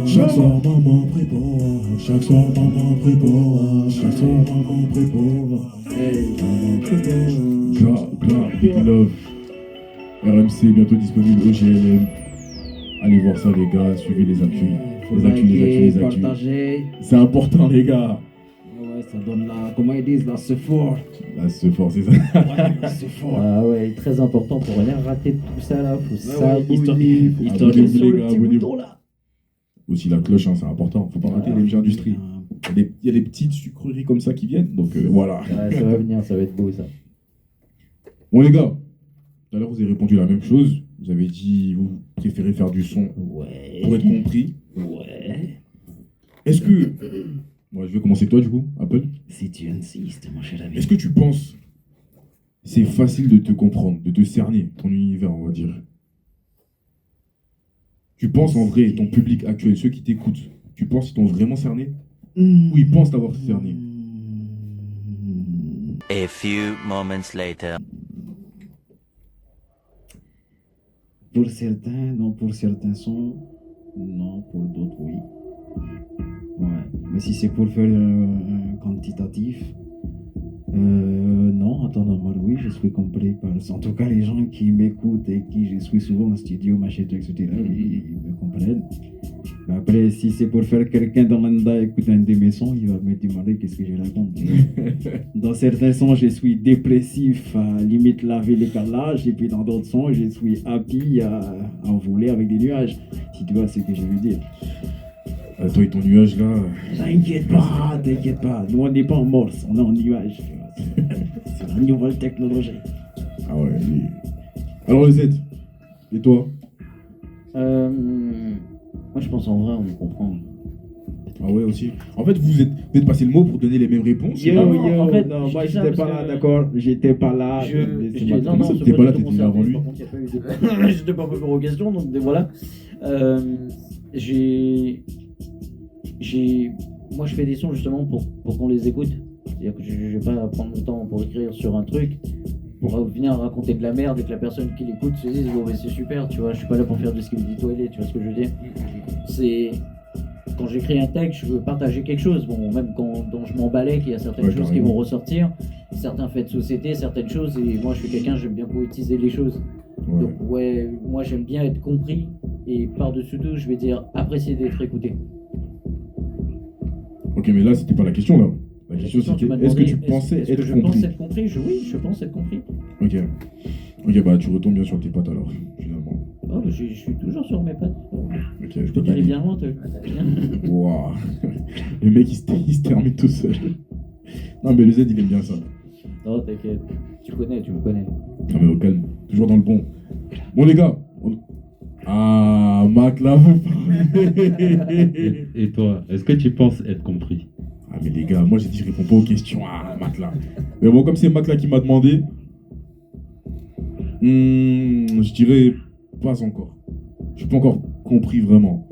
Chaque soir maman prie pour moi, chaque soir maman prie pour moi, chaque soir maman prie pour moi. Big love. RMC bientôt disponible au GLM. Allez voir ça les gars, suivez les actus. Les actus.
Partagez.
C'est important les gars.
Ouais, ça donne la, comment ils disent, la support.
La support, c'est ça.
Ouais, la support.
Ah ouais, très important pour rien rater de tout ça là. Faut
Abonnez-vous,
sur
les
le
gars,
petit
abonnez-vous.
bouton là.
Aussi la cloche, hein, c'est important. Faut pas rater les industries. Il y a des petites sucreries comme ça qui viennent, donc voilà.
Ouais, ça va venir, ça va être beau ça.
Bon les gars, tout à l'heure vous avez répondu la même chose. Vous avez dit vous préférez faire du son
Ouais.
pour être compris.
Ouais.
Est-ce que... Moi je vais commencer avec toi du coup, Apple.
Si tu insistes, mon cher ami.
Est-ce que tu penses c'est facile de te comprendre, de te cerner ton univers, on va dire? Tu penses en vrai, ton public actuel, ceux qui t'écoutent, tu penses qu'ils t'ont vraiment cerné? Ou ils pensent t'avoir cerné?
A few moments later.
Pour certains, non, pour certains sons, non, pour d'autres, oui. Ouais. Mais si c'est pour faire un quantitatif, non, en temps normal, oui, je suis compris par... En tout cas, les gens qui m'écoutent et qui je suis souvent en studio, machin, etc., ils me comprennent. Mais après, si c'est pour faire quelqu'un dans l'anda écouter un de mes sons, il va me demander qu'est-ce que je raconte. Dans certains sons, je suis dépressif, à limite laver les carrelages, et puis dans d'autres sons, je suis happy à voler avec des nuages, si tu vois ce que je veux dire.
Toi et ton nuage là.
T'inquiète pas. Nous, on n'est pas en morse, on est en nuage. C'est la nouvelle technologie.
Ah ouais, oui. Alors, le Z, et toi?
Moi, je pense en vrai, on me comprend.
Ah ouais, aussi. En fait, vous êtes passé le mot pour donner les mêmes réponses.
En fait,
non, moi, j'étais pas là, d'accord. J'étais pas là.
Comment ça, t'étais pas là, t'étais là avant lui?
J'étais pas préparé aux questions, donc voilà. Moi, je fais des sons justement pour qu'on les écoute. C'est-à-dire que je vais pas prendre mon temps pour écrire sur un truc, pour venir raconter de la merde et que la personne qui l'écoute se dise bon, mais c'est super, tu vois. Je suis pas là pour faire du skip toilet, tu vois ce que je veux dire. C'est quand j'écris un texte, je veux partager quelque chose. Bon, même dont je m'emballais, qu'il y a certaines choses qui vont ressortir, certains faits de société, certaines choses. Et moi, je suis quelqu'un, j'aime bien poétiser les choses.
Ouais.
Donc ouais, moi j'aime bien être compris et par-dessus tout, je vais dire apprécier d'être écouté.
Ok, mais là, c'était pas la question là. La question c'était est-ce que tu pensais être compris?
Pense être compris? Oui, je pense être compris.
Ok, bah tu retombes bien sur tes pattes alors, finalement.
Oh, je suis toujours sur mes pattes.
Ok, je
Je
peux
peux
pas
aller
dire.
bien loin, toi.
Waouh. Le mec il se termine tout seul. Non, mais le Z il aime bien ça.
Non, t'inquiète. Tu me connais.
Non, mais au calme, toujours dans le bon. Bon, les gars. Ah, Mac là, vous parlez.
Et toi, est-ce que tu penses être compris?
Ah, mais les gars, moi j'ai dit je réponds pas aux questions. Ah, Mac là. Mais bon, comme c'est Mac là qui m'a demandé, je dirais pas encore. Je suis pas encore compris vraiment.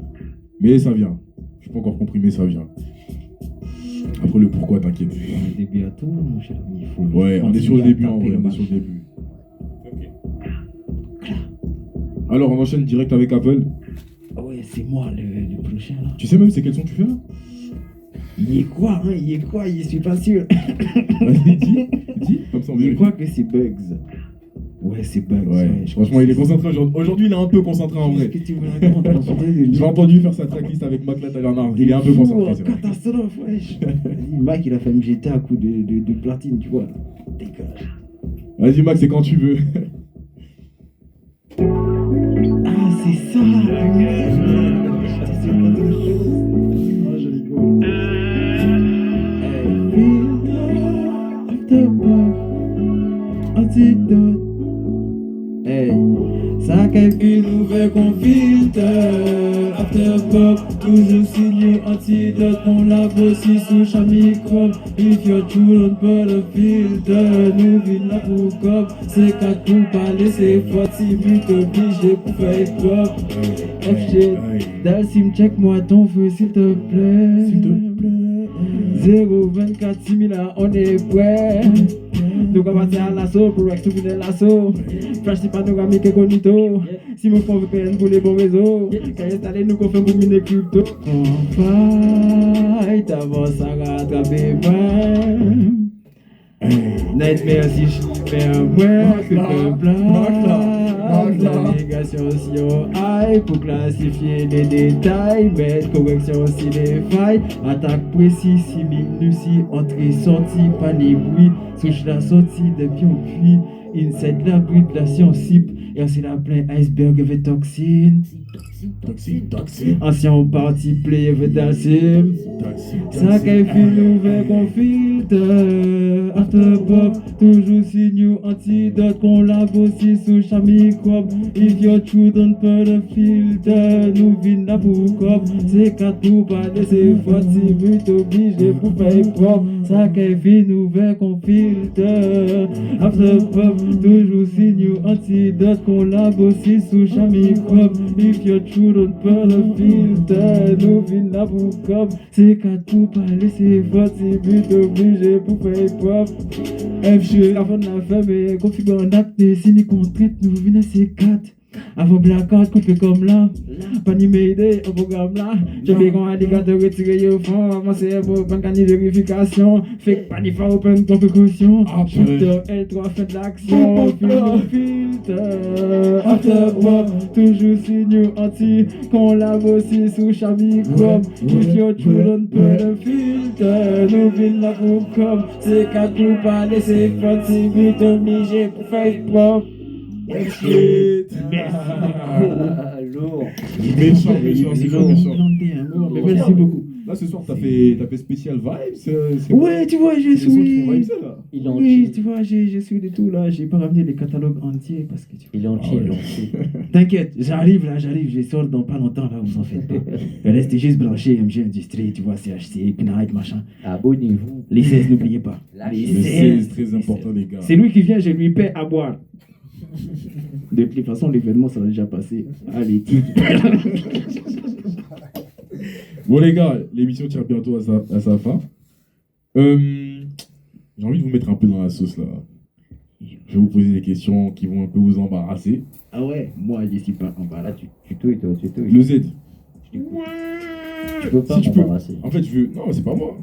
Mais ça vient. Je suis pas encore compris, mais ça vient. Après le pourquoi, t'inquiète.
On est début à tout, mon cher ami.
Ouais, on est sur le début en vrai, on est sur le début. Alors on enchaîne direct avec Apple.
Ouais, c'est moi le prochain là.
Tu sais même c'est quel son tu fais là?
Il est quoi, je suis pas sûr.
Vas-y, dis, comme ça on
Il est
vérifie.
quoi que c'est Bugs? Ouais, c'est Bugs.
Ouais, franchement il est concentré aujourd'hui, il est un peu concentré en vrai.
Qu'est-ce que tu me racontes?
J'ai entendu faire sa tracklist avec Mac là, il est un peu concentré, c'est vrai.
Catastrophe, wesh. Mac, il a fait me jeter à coup de platine, tu vois. Dégage.
Vas-y Mac, c'est quand tu veux.
Ah, c'est ça. Je rigole. Antidote. Hey, ça qu'elle nous fait qu'on filtre. After pop, toujours signé antidote. On l'a aussi sous chaque microbe. If you're true, don't put a filter. Nous vînes là pour cop. C'est qu'à tout parler, c'est fort. Si but obligé pour faire pop. FG, Dalsim, check-moi ton feu s'il te plaît.
S'il te plaît.
024 6000 là, on est prêt. Nous allons passer à l'assaut pour exterminer l'assaut. Flash si pas nous amis que conito. Si nous faisons VPN pour les bons réseaux. Quand installer nous qu'on fait pour miner crypto. On fight avant ça rattraper moi. Nightmare si je fais un point. Que le plan. Navigation si on high. Pour classifier les détails. Mettre correction si les failles. Attaque précis si minus si entrée sortie. Pas les bruits. Souche la sortie depuis on puits. Inside la brute la science cible. Et on s'est la plein iceberg avec toxine.
Toxine.
Ancien parti play avec Dalsim. Ça qu'elle fait nouvelle qu'on filtre. After pop, toujours signe antidote. Qu'on lave aussi sous chaque microbe. If you're true, don't put a filter. Nous vînes là pour cop. C'est qu'à tout parler, c'est fort. Si but obligé pour faire propre. Ça Kevin ouvert qu'on filtre. After pop, toujours signe antidote. Qu'on lave aussi sous chaque microbe. If you're true, don't put a filter. Nous vînes à vous comme. C'est qu'à tout parler, c'est votre. C'est but obligé pour faire hip-hop. FG, avant de la ferme, configure un acte. Signe contrainte, nous venons ces 4. Avant blackout, coupé comme là. Pas ni m'aider au programme là. J'ai bien qu'on a des gars de retirer au fond. Avant c'est beau, pas de vérification. Fait pas ni faire open ton précaution. Shooter L3 fait de l'action. Filtre. After work, toujours signe anti. Qu'on lave aussi sous chaque microbe. If you're true, don't put a filter. Nous vînes là pour comme. C'est qu'à tout parler, c'est fatigué. Vite obligé pour faire hip-hop.
Lourd.
Méchant, c'est quoi méchant?
Mais merci beaucoup.
Là ce soir t'as fait spécial vibes.
Ouais, tu vois, je suis.
Il est en
Oui,
chill.
tu vois, je suis de tout là. J'ai pas ramené les catalogues entiers parce que tu vois.
Il est en chill, il est en chill.
T'inquiète, j'arrive, je sors dans pas longtemps là, vous en faites pas. Restez juste branchés, MG Industrie, tu vois, CHC, Knight, machin.
Abonnez-vous.
Les 16, n'oubliez pas.
Lâchez.
Les
C'est
16.
très important les gars.
C'est lui qui vient, je lui paie à boire. De toute façon, l'événement, ça a déjà passé. Allez,
Bon les gars, l'émission tire bientôt à sa fin. J'ai envie de vous mettre un peu dans la sauce là. Je vais vous poser des questions qui vont un peu vous embarrasser.
Ah ouais, moi je suis pas embarrassé.
Tu touilles, toi, tu touilles.
Le Z.
Tu peux pas
Si tu peux.
m'embarrasser.
En fait, je veux. Non, c'est pas moi.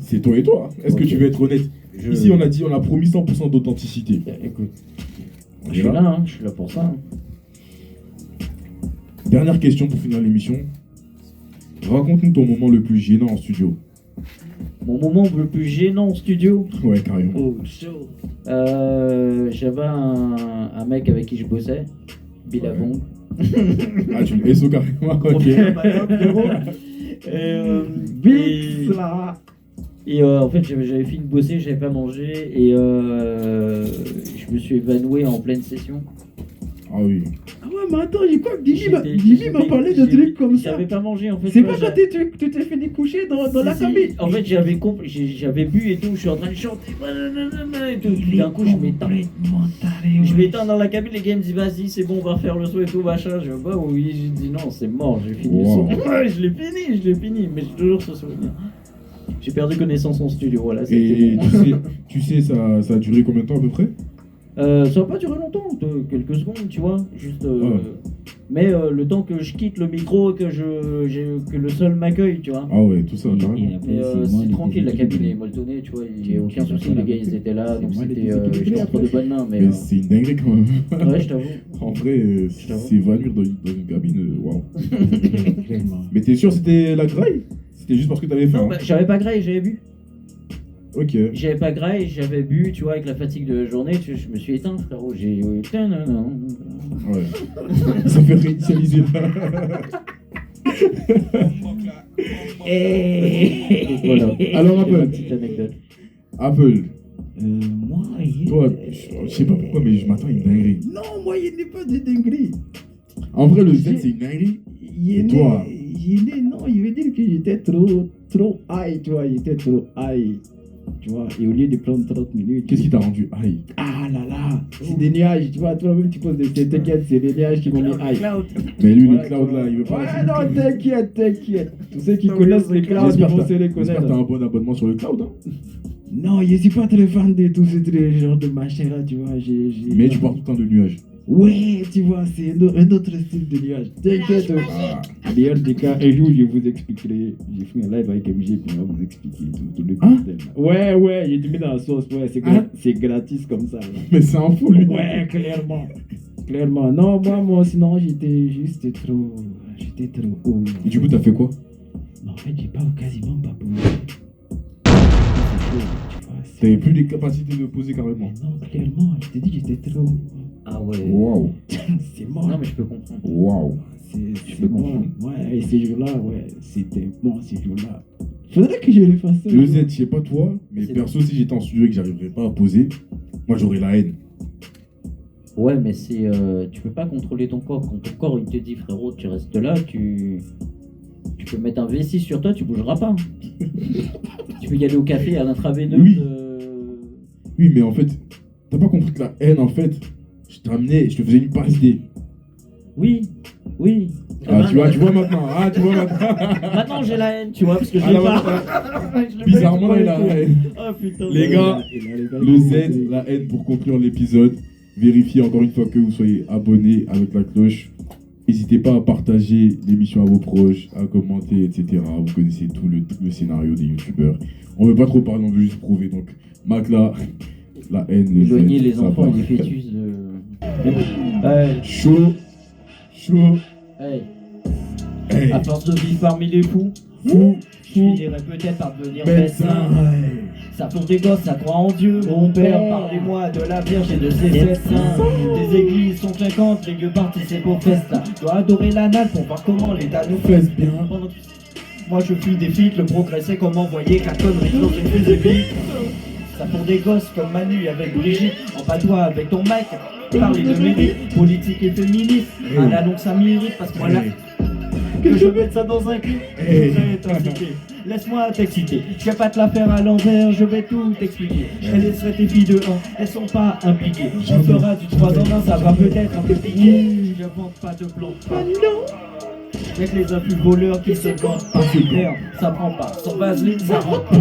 C'est toi et toi. Est-ce que
Ok.
tu veux être honnête? Ici, on a promis 100% d'authenticité.
Écoute,
On
je
est
suis
là.
là, hein, je suis là pour ça. hein.
Dernière question pour finir l'émission. Raconte-nous ton moment le plus gênant en studio.
Mon moment le plus gênant en studio.
Ouais, carrément.
Oh, chaud. J'avais un mec avec qui je bossais, Billabong.
Ah, tu le SO carrément. Ok.
Et en fait, j'avais fini de bosser, j'avais pas mangé et je me suis évanoui en pleine session.
Ah oui.
Ah ouais, mais attends, j'ai quoi? Jimmy
J'étais-
m'a parlé de
j'étais-
trucs comme ça.
J'avais pas mangé en fait.
C'est
tu vois,
pas quand tu t'es fini coucher dans la
Si,
cabine.
en fait, j'avais bu et tout, je suis en train de chanter et tout. Puis d'un coup, je m'éteins. Je m'éteins dans la cabine, les gars me disent vas-y, c'est bon, on va refaire le son et tout, machin. Je bah oui, j'ai dit non, c'est mort, j'ai fini
Wow.
le son. Ouais, je l'ai fini, mais j'ai toujours ce souvenir. J'ai perdu connaissance en studio, voilà. c'était
Et
bon.
tu sais ça a duré combien de temps à peu près?
Ça va pas durer longtemps, quelques secondes, tu vois, juste.
Ouais.
Mais le temps que je quitte le micro, que le sol m'accueille, tu vois.
Ah ouais, tout ça, carrément.
Mais c'est tranquille, la cabine est molletonnée, tu vois, il n'y a aucun souci, les gars ils étaient là, donc j'étais entre de bonnes mains. Mais
Mais c'est une dinguerie quand même.
ouais, je t'avoue.
En vrai,
t'avoue.
s'évanouir dans une cabine, waouh. Mais t'es sûr c'était la graille? C'était juste parce que t'avais faim?
Non, bah, j'avais pas graille, j'avais bu.
Ok.
J'avais pas graille, j'avais bu, tu vois, avec la fatigue de la journée, je me suis éteint, frérot. J'ai.
Ouais. Ça fait réinitialiser.
Donc voilà.
Alors,
C'était ma
Apple.
petite anecdote.
Apple,
Moi,
toi, je sais pas pourquoi, mais je m'attends à une dinguerie.
non, moi, il n'est pas de dinguerie.
En vrai, le Z, c'est une dinguerie. Et toi?
Non, il veut dire que j'étais trop high, tu vois, j'étais trop high. Tu vois, et au lieu de prendre 30 minutes.
Qu'est-ce qui t'a rendu high?
Ah là là, c'est des nuages, tu vois, toi-même tu poses des. T'inquiète, c'est des nuages qui m'ont mis high.
Mais lui, le
Ouais,
cloud là, il veut pas.
Ouais, non, t'inquiète. Tous ceux qui connaissent les clouds, ils
J'espère
vont
que
se les
t'as
connaître.
un bon abonnement sur le cloud. Hein.
Non, je suis pas très fan de tous ces genres de machin là, tu vois.
Mais tu parles tout le temps de nuages.
Ouais, tu vois, c'est un autre style de nuage. T'inquiète. D'ailleurs, des cas, un jour, je vous expliquerai. J'ai fait un live avec MG, puis on va vous expliquer tout le
Hein?
système. Ouais, j'ai mis dans la sauce, ouais, c'est gratis comme ça. Là.
Mais c'est un fou, lui.
Ouais, clairement. Non, moi, sinon, j'étais trop haut.
Et du coup, t'as fait quoi?
Mais en fait, j'ai pas quasiment pas posé.
T'avais plus les capacités de poser carrément.
Non, clairement, je t'ai dit que j'étais trop.
Ah ouais.
Waouh.
C'est mort.
Non, mais je peux comprendre.
Waouh.
C'est bon. Ouais, et ces jours-là, ouais, c'était bon, ces jours-là. Faudrait que je le fasse.
Le Z, je sais pas toi, mais
C'est
perso, si j'étais en studio et que j'arriverais pas à poser, moi j'aurais la haine.
Ouais, mais tu peux pas contrôler ton corps. Quand ton corps il te dit frérot, tu restes là, tu je peux mettre un V6 sur toi, tu bougeras pas. Tu peux y aller au café à l'intraveineuse.
Oui. Oui, mais en fait, t'as pas compris que la haine, en fait, je t'amenais, je te faisais une passe D.
Oui.
Ah, tu vois maintenant. Ah, tu vois maintenant.
Maintenant j'ai la haine, tu vois, parce que je
Ah,
l'ai
là,
pas.
Bizarrement, il a la haine.
Oh putain.
Les gars, le Z, la haine pour conclure l'épisode. Vérifiez encore une fois que vous soyez abonnés avec la cloche. N'hésitez pas à partager l'émission à vos proches, à commenter, etc. Vous connaissez tout le scénario des youtubeurs. On veut pas trop parler, on veut juste prouver. Donc, Makla, la haine, le Z.
Éloigner les
ça
enfants et
part.
les fœtus de.
Chaud.
Hey.
Hey.
À force de vivre parmi les fous, je finirai peut-être par devenir médecin. Ça pour des gosses, ça croit en Dieu. Mon père, parlez-moi de la Vierge et de ses sept saints. Les églises sont clinquantes, les gueux participent au festin. Dois adorer l'anal pour voir comment l'État nous fait bien. Moi je fuis des feats, le progrès c'est comme envoyer 4 conneries dans une fusée vide. Ça pour des gosses comme Manu avec Brigitte, en patois avec ton mec. Parler de mérite, politique et féministe. À la longue ça m'irrite parce que moi là, que je mette ça dans un clip, je vais t'inciter. Laisse-moi t'exciter, je vais pas te la faire à l'envers, je vais tout t'expliquer. Je laisserai tes filles de 1, elles sont pas impliquées. On fera du 3 en 1, ça va peut-être un peu piquer. Je vends pas de plomb, avec les influx voleurs qui se vendent par super, ça prend pas, sans vaseline ça rentre pas.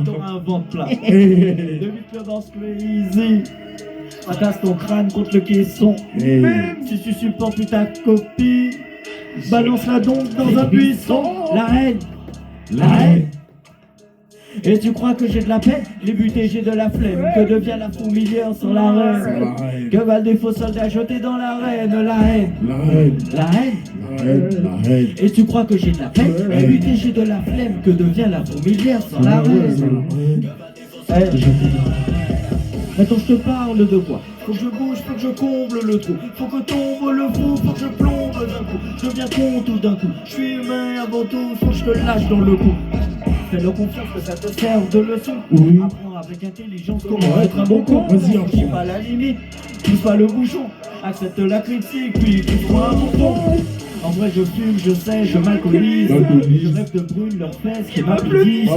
T'auras un ventre plat. De Clubhouse Crazy. Attache ton crâne contre le caisson. Même si tu supportes plus ta copie, balance-la donc dans un buisson. La haine. Et tu crois que j'ai de la peine? Les butés, j'ai de la flemme. Que devient la fourmilière sans la reine? Que valent des faux soldats jetés dans l'arène? La haine. Et tu crois que j'ai de la peine? Les butés, j'ai de la flemme. Que devient la fourmilière sans la reine? Maintenant je te parle de quoi? Faut que je bouge, faut que je comble le trou. Faut que tombe le fou, faut que je plombe d'un coup. Je deviens con tout d'un coup. Je suis humain avant tout, faut que je te lâche dans le cou. Fais-le confiance que ça te serve de leçon. Apprends avec intelligence comment être un bon con. Vas-y, franchis pas la limite, pousse pas le bouchon. Accepte la critique, puis pousse-toi un bouton. En vrai je fume, je sais, je m'alcoolise. Je rêve de brûler leurs fesses qui m'applaudissent.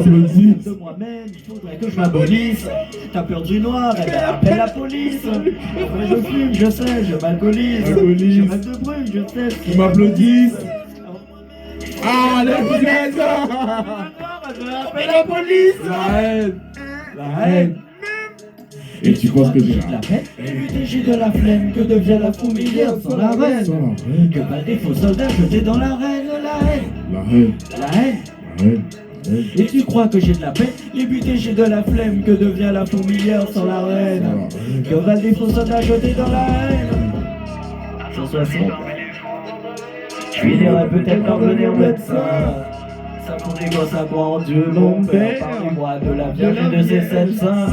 De moi-même, il faudrait que je m'abolisse. T'as peur du noir, eh ben appelle la police. En vrai je fume, je sais, je m'alcoolise. Je rêve de brûler, je sais, qui m'applaudissent.
Ah, les Z.
Appelle la police.
La haine. Et tu penses que j'ai la
haine? Et j'ai de la flemme, que devient la fourmilière sans la reine? Que valent des faux soldats jetés dans l'arène? La haine. Et tu crois que j'ai de la peine? Les butés, j'ai de la flemme, que devient la fourmilière sans la reine? Que valent des faux soldats jetés dans l'arène? 160. Je finirai peut-être par devenir médecin. Ça pour les gosses à quoi en Dieu mon père. Parlez-moi de la Vierge et de ses sept saints.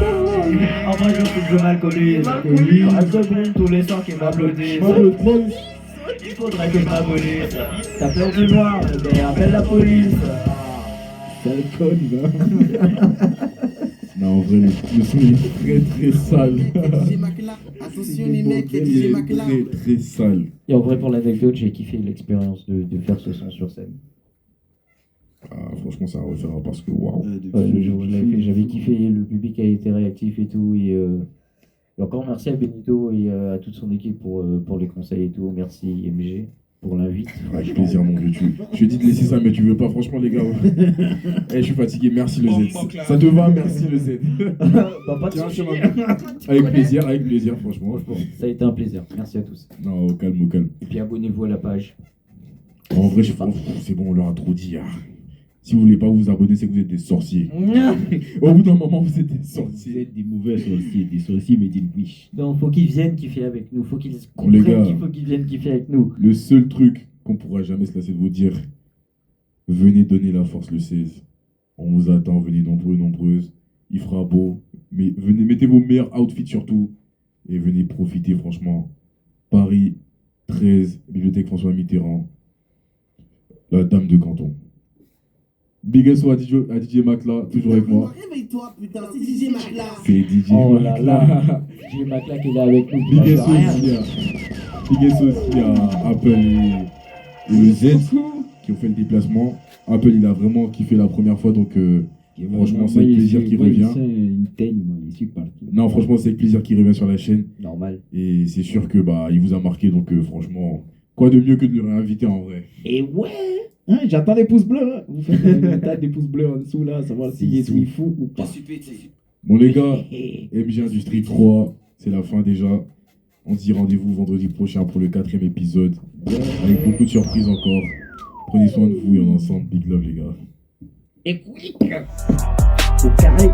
En vrai je fume, je m'alcoolise. Je te brûle tous les sangs qui m'applaudissent. Il faudrait que je m'abolisse. T'as peur du noir, mais appelle la police.
Sale conne, là. Non, en vrai, le son est très sale.
Attention les mecs, il y a DJ Makla.
Très sale.
Et en vrai, pour l'anecdote, j'ai kiffé l'expérience de faire ce son sur scène.
Ah, franchement, ça refera parce que waouh.
Le jour où je l'avais fait, j'avais kiffé, le public a été réactif et tout. Et encore merci à Benito et à toute son équipe pour les conseils et tout. Merci MG pour l'invite.
Avec plaisir, mon vieux. Je te dis de laisser ça, mais tu veux pas, franchement, les gars. Je suis fatigué, merci le Z. Ça te va, merci le Z.
Bah, pas de soucis.
Avec plaisir, franchement.
Ça a été un plaisir. Merci à tous.
Non, au calme.
Et puis abonnez-vous à la page.
En vrai, c'est bon, on leur a trop dit. Si vous voulez pas vous abonner, c'est que vous êtes des sorciers. Au bout d'un moment, vous êtes des sorciers.
Vous êtes des mauvais sorciers, des sorciers mais d'une wish.
Donc, faut qu'ils viennent kiffer avec nous. Faut qu'ils comprennent qu'il faut qu'ils viennent kiffer avec nous.
Le seul truc qu'on pourra jamais se lasser de vous dire, venez donner la force le 16. On vous attend, venez nombreux, nombreuses. Il fera beau. Mais venez, mettez vos meilleurs outfits surtout. Et venez profiter, franchement. Paris 13, Bibliothèque François Mitterrand. La Dame de Canton. Big S à DJ Makla, toujours avec moi.
Réveille-toi, putain, c'est DJ Makla.
C'est DJ
Makla. DJ Makla qui est là avec nous.
Big S aussi à Apple et le Z. qui ont fait le déplacement. Apple, il a vraiment kiffé la première fois, donc franchement, c'est avec plaisir qu'il revient.
Une teigne, moi, il suit partout.
Non, franchement, c'est avec plaisir qu'il revient sur la chaîne.
Normal.
Et c'est sûr que il vous a marqué, donc franchement, quoi de mieux que de le réinviter en vrai.
Et ouais, hein, j'attends des pouces bleus. Hein. Vous faites une taille des pouces bleus en dessous là, savoir s'il est fou ou pas.
Bon les gars, MG Industrie 3, c'est la fin déjà. On se dit rendez-vous vendredi prochain pour le 4e épisode. Avec beaucoup de surprises encore. Prenez soin de vous et on est ensemble. Big love les gars.
Et quick au carré.